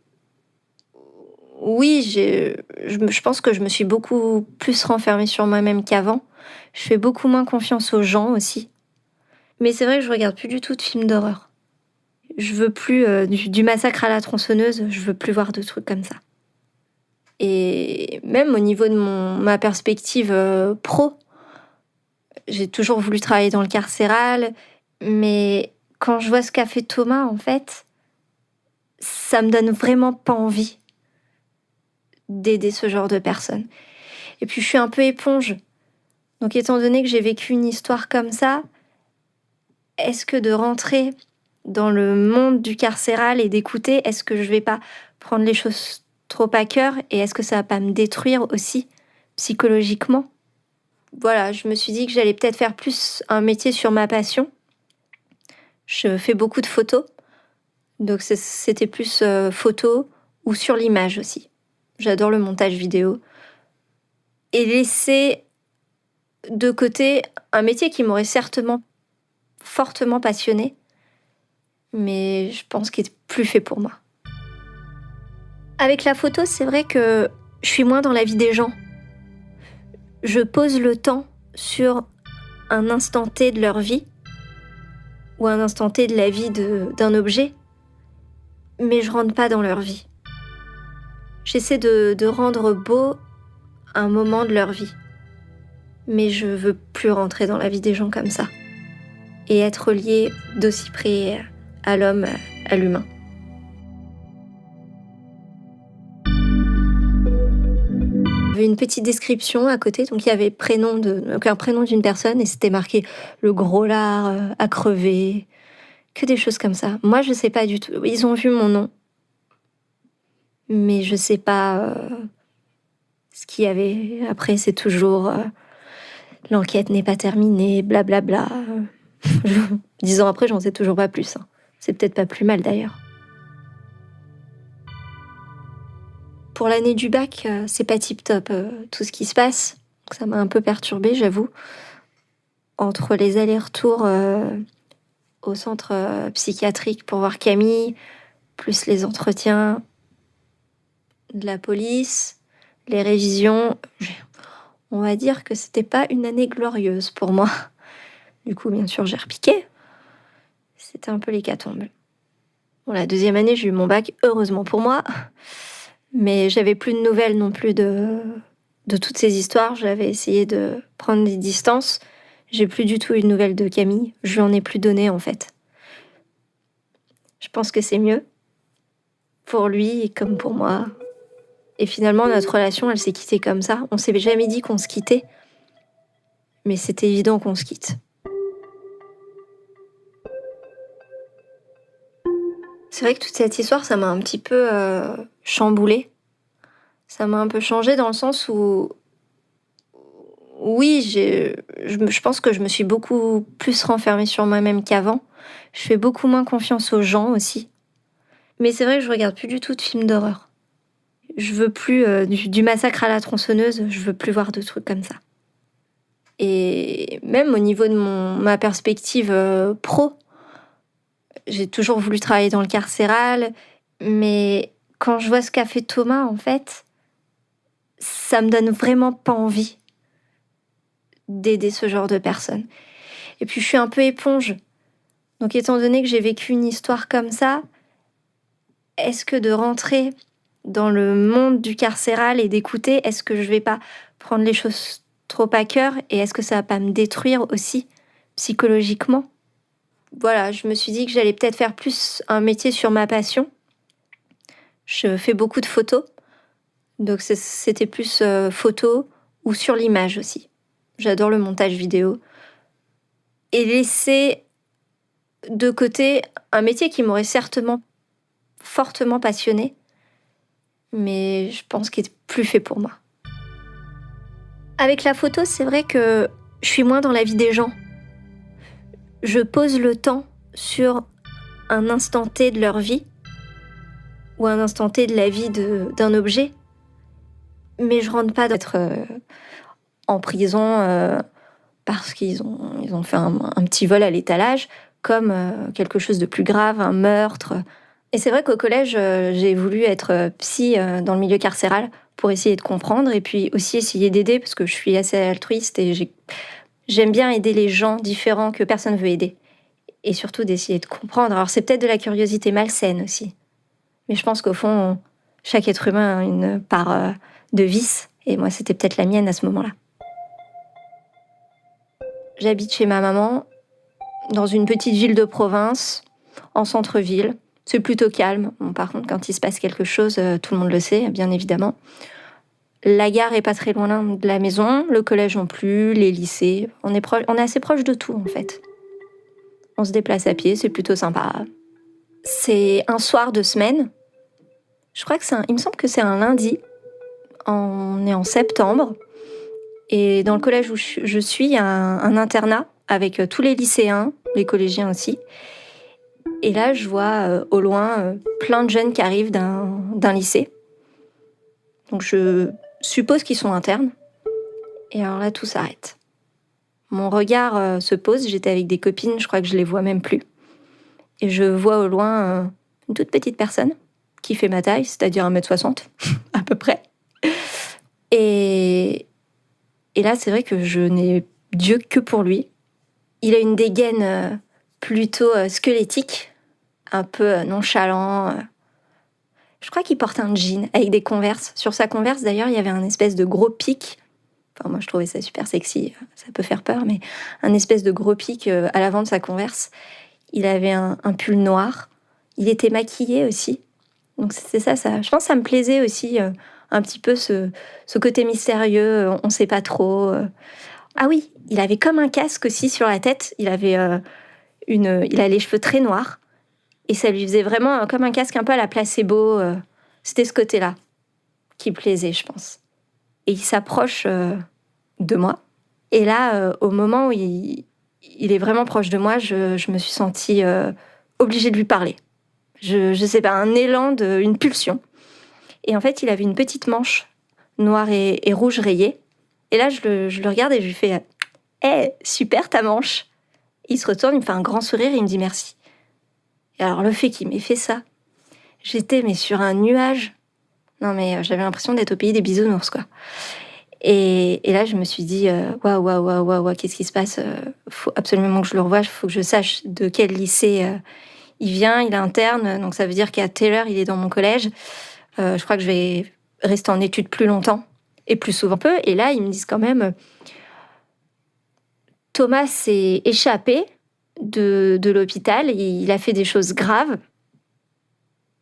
Oui, je pense que je me suis beaucoup plus renfermée sur moi-même qu'avant. Je fais beaucoup moins confiance aux gens aussi. Mais c'est vrai que je regarde plus du tout de films d'horreur. Je veux plus du massacre à la tronçonneuse, je veux plus voir de trucs comme ça. Et même au niveau de ma perspective pro, j'ai toujours voulu travailler dans le carcéral, mais quand je vois ce qu'a fait Thomas, en fait, ça me donne vraiment pas envie d'aider ce genre de personnes. Et puis je suis un peu éponge. Donc étant donné que j'ai vécu une histoire comme ça, est-ce que de rentrer dans le monde du carcéral et d'écouter, est-ce que je vais pas prendre les choses trop à cœur et est-ce que ça va pas me détruire aussi psychologiquement? Voilà, je me suis dit que j'allais peut-être faire plus un métier sur ma passion. Je fais beaucoup de photos, donc c'était plus photo ou sur l'image aussi. J'adore le montage vidéo. Et laisser de côté un métier qui m'aurait certainement fortement passionnée, mais je pense qu'il est plus fait pour moi. Avec la photo, c'est vrai que je suis moins dans la vie des gens. Je pose le temps sur un instant T de leur vie ou un instant T de la vie d'un objet, mais je rentre pas dans leur vie. J'essaie de rendre beau un moment de leur vie, mais je veux plus rentrer dans la vie des gens comme ça et être lié d'aussi près à l'homme, à l'humain. Il y avait une petite description à côté, donc il y avait un prénom d'une personne et c'était marqué le gros lard à crever, que des choses comme ça. Moi, je sais pas du tout. Ils ont vu mon nom, mais je sais pas ce qu'il y avait. Après, c'est toujours l'enquête n'est pas terminée, blablabla. 10 ans après, j'en sais toujours pas plus. C'est peut-être pas plus mal d'ailleurs. Pour l'année du bac, c'est pas tip-top tout ce qui se passe. Ça m'a un peu perturbée, j'avoue. Entre les allers-retours au centre psychiatrique pour voir Camille, plus les entretiens de la police, les révisions, on va dire que c'était pas une année glorieuse pour moi. Du coup, bien sûr, j'ai repiqué. C'était un peu l'hécatombe. Bon, la deuxième année, j'ai eu mon bac, heureusement pour moi. Mais j'avais plus de nouvelles non plus de toutes ces histoires. J'avais essayé de prendre des distances. J'ai plus du tout eu de nouvelles de Camille. Je lui en ai plus donné, en fait. Je pense que c'est mieux. Pour lui comme pour moi. Et finalement, notre relation, elle s'est quittée comme ça. On s'est jamais dit qu'on se quittait. Mais c'était évident qu'on se quitte. C'est vrai que toute cette histoire, ça m'a un petit peu chamboulée. Ça m'a un peu changée dans le sens où, oui, je pense que je me suis beaucoup plus renfermée sur moi-même qu'avant. Je fais beaucoup moins confiance aux gens aussi. Mais c'est vrai que je regarde plus du tout de films d'horreur. Je veux plus du massacre à la tronçonneuse, je veux plus voir de trucs comme ça. Et même au niveau de ma perspective pro, j'ai toujours voulu travailler dans le carcéral, mais quand je vois ce qu'a fait Thomas, en fait, ça me donne vraiment pas envie d'aider ce genre de personnes. Et puis je suis un peu éponge. Donc étant donné que j'ai vécu une histoire comme ça, est-ce que de rentrer dans le monde du carcéral et d'écouter, est-ce que je vais pas prendre les choses trop à cœur et est-ce que ça va pas me détruire aussi psychologiquement ? Voilà, je me suis dit que j'allais peut-être faire plus un métier sur ma passion. Je fais beaucoup de photos, donc c'était plus photo ou sur l'image aussi. J'adore le montage vidéo. Et laisser de côté un métier qui m'aurait certainement fortement passionnée, mais je pense qu'il est plus fait pour moi. Avec la photo, c'est vrai que je suis moins dans la vie des gens. Je pose le temps sur un instant T de leur vie ou un instant T de la vie d'un objet, mais je rentre pas d'être en prison parce qu'ils ont fait un petit vol à l'étalage comme quelque chose de plus grave, un meurtre. Et c'est vrai qu'au collège, j'ai voulu être psy dans le milieu carcéral pour essayer de comprendre et puis aussi essayer d'aider parce que je suis assez altruiste et j'aime bien aider les gens différents que personne veut aider. Et surtout d'essayer de comprendre. Alors c'est peut-être de la curiosité malsaine aussi. Mais je pense qu'au fond, chaque être humain a une part de vice. Et moi, c'était peut-être la mienne à ce moment-là. J'habite chez ma maman, dans une petite ville de province, en centre-ville. C'est plutôt calme. Bon, par contre, quand il se passe quelque chose, tout le monde le sait, bien évidemment. La gare est pas très loin de la maison, le collège non plus, les lycées. On est assez proche de tout, en fait. On se déplace à pied, c'est plutôt sympa. C'est un soir de semaine. Je crois que il me semble que c'est un lundi. On est en septembre. Et dans le collège où je suis, il y a un internat avec tous les lycéens, les collégiens aussi. Et là, je vois au loin plein de jeunes qui arrivent d'un lycée. Donc je suppose qu'ils sont internes. Et alors là, tout s'arrête. Mon regard se pose, j'étais avec des copines, je crois que je les vois même plus. Et je vois au loin une toute petite personne qui fait ma taille, c'est-à-dire 1m60, à peu près. Et là, c'est vrai que je n'ai Dieu que pour lui. Il a une dégaine plutôt squelettique, un peu nonchalant. Je crois qu'il porte un jean avec des Converse. Sur sa Converse, d'ailleurs, il y avait un espèce de gros pic. Enfin, moi, je trouvais ça super sexy. Ça peut faire peur, mais un espèce de gros pic à l'avant de sa Converse. Il avait un pull noir. Il était maquillé aussi. Donc, c'est ça. Je pense que ça me plaisait aussi un petit peu ce côté mystérieux. On ne sait pas trop. Ah oui, il avait comme un casque aussi sur la tête. Il avait il a les cheveux très noirs. Et ça lui faisait vraiment comme un casque un peu à la placebo. C'était ce côté-là qui plaisait, je pense. Et il s'approche de moi. Et là, au moment où il est vraiment proche de moi, je me suis sentie obligée de lui parler. Je sais pas, un élan, une pulsion. Et en fait, il avait une petite manche noire et rouge rayée. Et là, je le regarde et je lui fais « Hey, super ta manche !» Il se retourne, il me fait un grand sourire et il me dit merci. Et alors, le fait qu'il m'ait fait ça, j'étais sur un nuage. Non, mais j'avais l'impression d'être au pays des bisounours, quoi. Et là, je me suis dit waouh, qu'est-ce qui se passe? Faut absolument que je le revoie, il faut que je sache de quel lycée il vient. Il est interne, donc ça veut dire qu'à telle heure, il est dans mon collège. Je crois que je vais rester en études plus longtemps et plus souvent peu. Et là, ils me disent quand même Thomas s'est échappé de l'hôpital, il a fait des choses graves.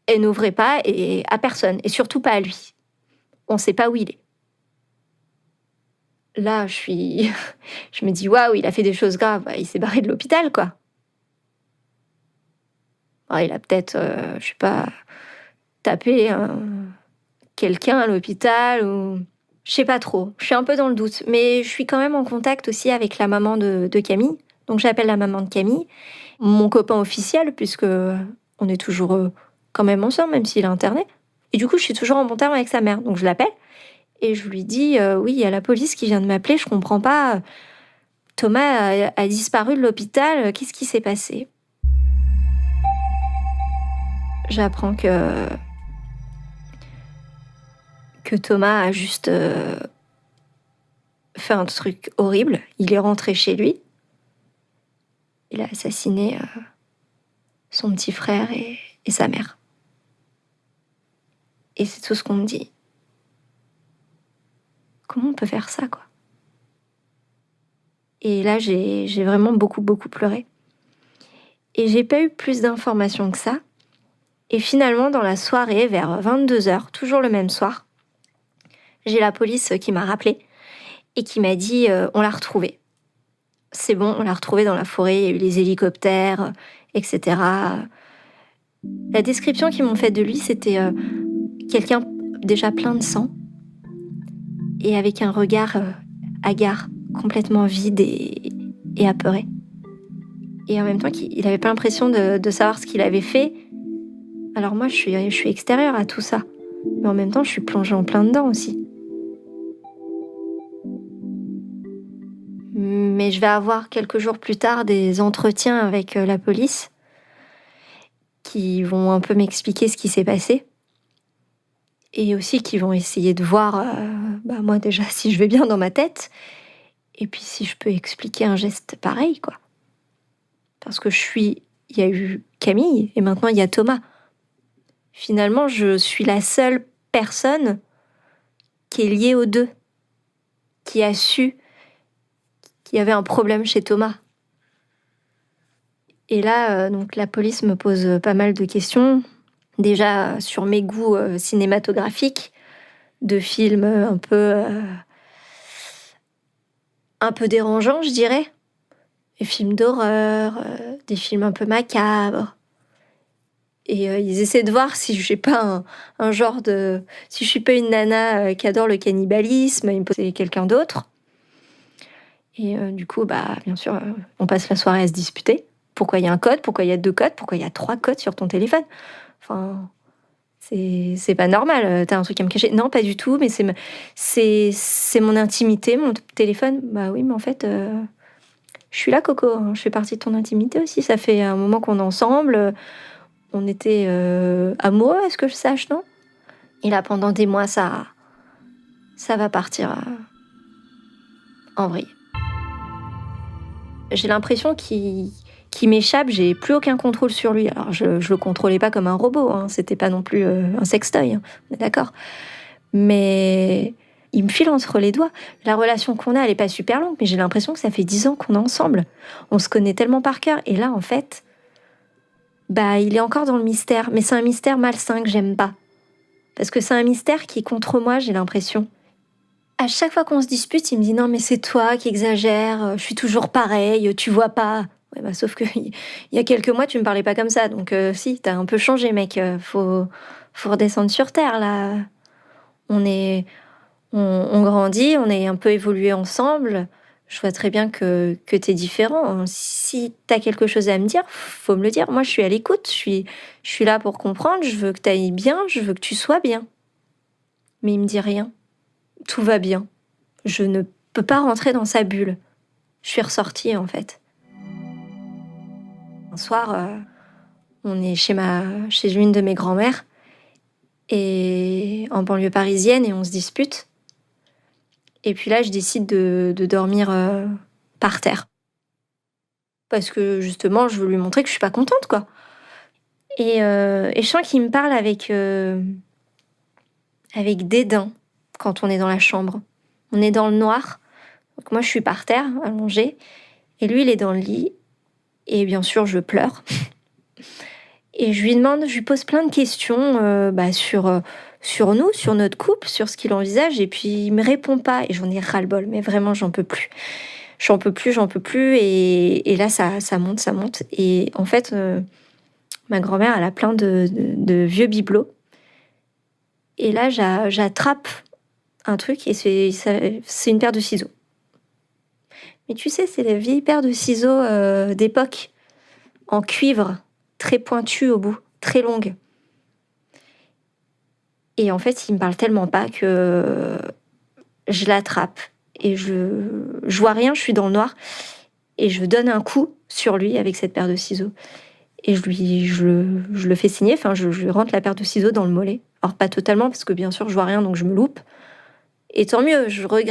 Et n'ouvrez pas à personne, et surtout pas à lui. On ne sait pas où il est. Là, je me dis, waouh, il a fait des choses graves. Il s'est barré de l'hôpital, quoi. Alors, il a peut-être, je sais pas, tapé quelqu'un à l'hôpital, ou je sais pas trop. Je suis un peu dans le doute. Mais je suis quand même en contact aussi avec la maman de Camille. Donc, j'appelle la maman de Camille, mon copain officiel, puisque on est toujours quand même ensemble, même s'il est interné. Et du coup, je suis toujours en bon terme avec sa mère. Donc, je l'appelle. Et je lui dis, oui, il y a la police qui vient de m'appeler, je comprends pas. Thomas a disparu de l'hôpital, qu'est-ce qui s'est passé? J'apprends que Thomas a juste fait un truc horrible. Il est rentré chez lui. Il a assassiné son petit frère et sa mère. Et c'est tout ce qu'on me dit. Comment on peut faire ça, quoi? Et là, j'ai vraiment beaucoup pleuré. Et j'ai pas eu plus d'informations que ça. Et finalement, dans la soirée, vers 22h, toujours le même soir, j'ai la police qui m'a rappelé et qui m'a dit on l'a retrouvé. C'est bon, on l'a retrouvé dans la forêt, il y a eu les hélicoptères, etc. La description qu'ils m'ont faite de lui, c'était quelqu'un déjà plein de sang et avec un regard hagard, complètement vide et apeuré. Et en même temps, il n'avait pas l'impression de savoir ce qu'il avait fait. Alors moi, je suis extérieure à tout ça. Mais en même temps, je suis plongée en plein dedans aussi. Mais je vais avoir quelques jours plus tard des entretiens avec la police qui vont un peu m'expliquer ce qui s'est passé. Et aussi qui vont essayer de voir, moi déjà, si je vais bien dans ma tête. Et puis si je peux expliquer un geste pareil, quoi. Parce que il y a eu Camille et maintenant il y a Thomas. Finalement, je suis la seule personne qui est liée aux deux, qui a su qu'il y avait un problème chez Thomas. Et là, donc la police me pose pas mal de questions. Déjà sur mes goûts cinématographiques, de films un peu dérangeants, je dirais. Des films d'horreur, des films un peu macabres. Et ils essaient de voir si je suis pas un genre de... Si je suis pas une nana qui adore le cannibalisme, ils me posent quelqu'un d'autre. Et du coup, bien sûr, on passe la soirée à se disputer. Pourquoi il y a un code? Pourquoi il y a 2 codes? Pourquoi il y a 3 codes sur ton téléphone? Enfin, c'est pas normal. T'as un truc à me cacher? Non, pas du tout, mais c'est mon intimité, mon téléphone. Bah oui, mais en fait... je suis là, Coco. Hein. Je fais partie de ton intimité aussi. Ça fait un moment qu'on est ensemble. On était amoureux, à ce que je sache, non? Et là, pendant des mois, ça va partir en vrille. J'ai l'impression qu'il m'échappe, j'ai plus aucun contrôle sur lui. Alors je le contrôlais pas comme un robot, hein, c'était pas non plus un sextoy, hein, on est d'accord. Mais il me file entre les doigts. La relation qu'on a, elle est pas super longue, mais j'ai l'impression que ça fait 10 ans qu'on est ensemble. On se connaît tellement par cœur. Et là, en fait, il est encore dans le mystère. Mais c'est un mystère malsain que j'aime pas. Parce que c'est un mystère qui est contre moi, j'ai l'impression. À chaque fois qu'on se dispute, il me dit « Non, mais c'est toi qui exagères, je suis toujours pareil, tu vois pas ». Ouais, sauf que il y a quelques mois, tu me parlais pas comme ça. Donc si, t'as un peu changé, mec. Faut redescendre sur Terre, là. On grandit, on est un peu évolué ensemble. Je vois très bien que t'es différent. Si t'as quelque chose à me dire, faut me le dire. Moi, je suis à l'écoute. Je suis là pour comprendre. Je veux que t'ailles bien. Je veux que tu sois bien. Mais il me dit rien. Tout va bien. Je ne peux pas rentrer dans sa bulle. Je suis ressortie, en fait. Un soir, on est chez une de mes grand-mères, et en banlieue parisienne, et on se dispute. Et puis là, je décide de dormir par terre. Parce que justement, je veux lui montrer que je suis pas contente, quoi. Et je sens qu'il me parle avec dédain quand on est dans la chambre. On est dans le noir. Donc moi, je suis par terre, allongée. Et lui, il est dans le lit. Et bien sûr, je pleure. Et je lui pose plein de questions sur nous, sur notre couple, sur ce qu'il envisage. Et puis, il me répond pas. Et j'en ai ras-le-bol. Mais vraiment, j'en peux plus. J'en peux plus. Et là, ça monte. Et en fait, ma grand-mère, elle a plein de vieux bibelots. Et là, j'attrape un truc et c'est une paire de ciseaux. Mais tu sais, c'est la vieille paire de ciseaux d'époque, en cuivre, très pointue au bout, très longue. Et en fait, il me parle tellement pas que je l'attrape. Et je vois rien, je suis dans le noir. Et je donne un coup sur lui avec cette paire de ciseaux. Et je le fais signer, je lui rentre la paire de ciseaux dans le mollet. Alors pas totalement, parce que bien sûr, je vois rien, donc je me loupe. Et tant mieux, je regrette.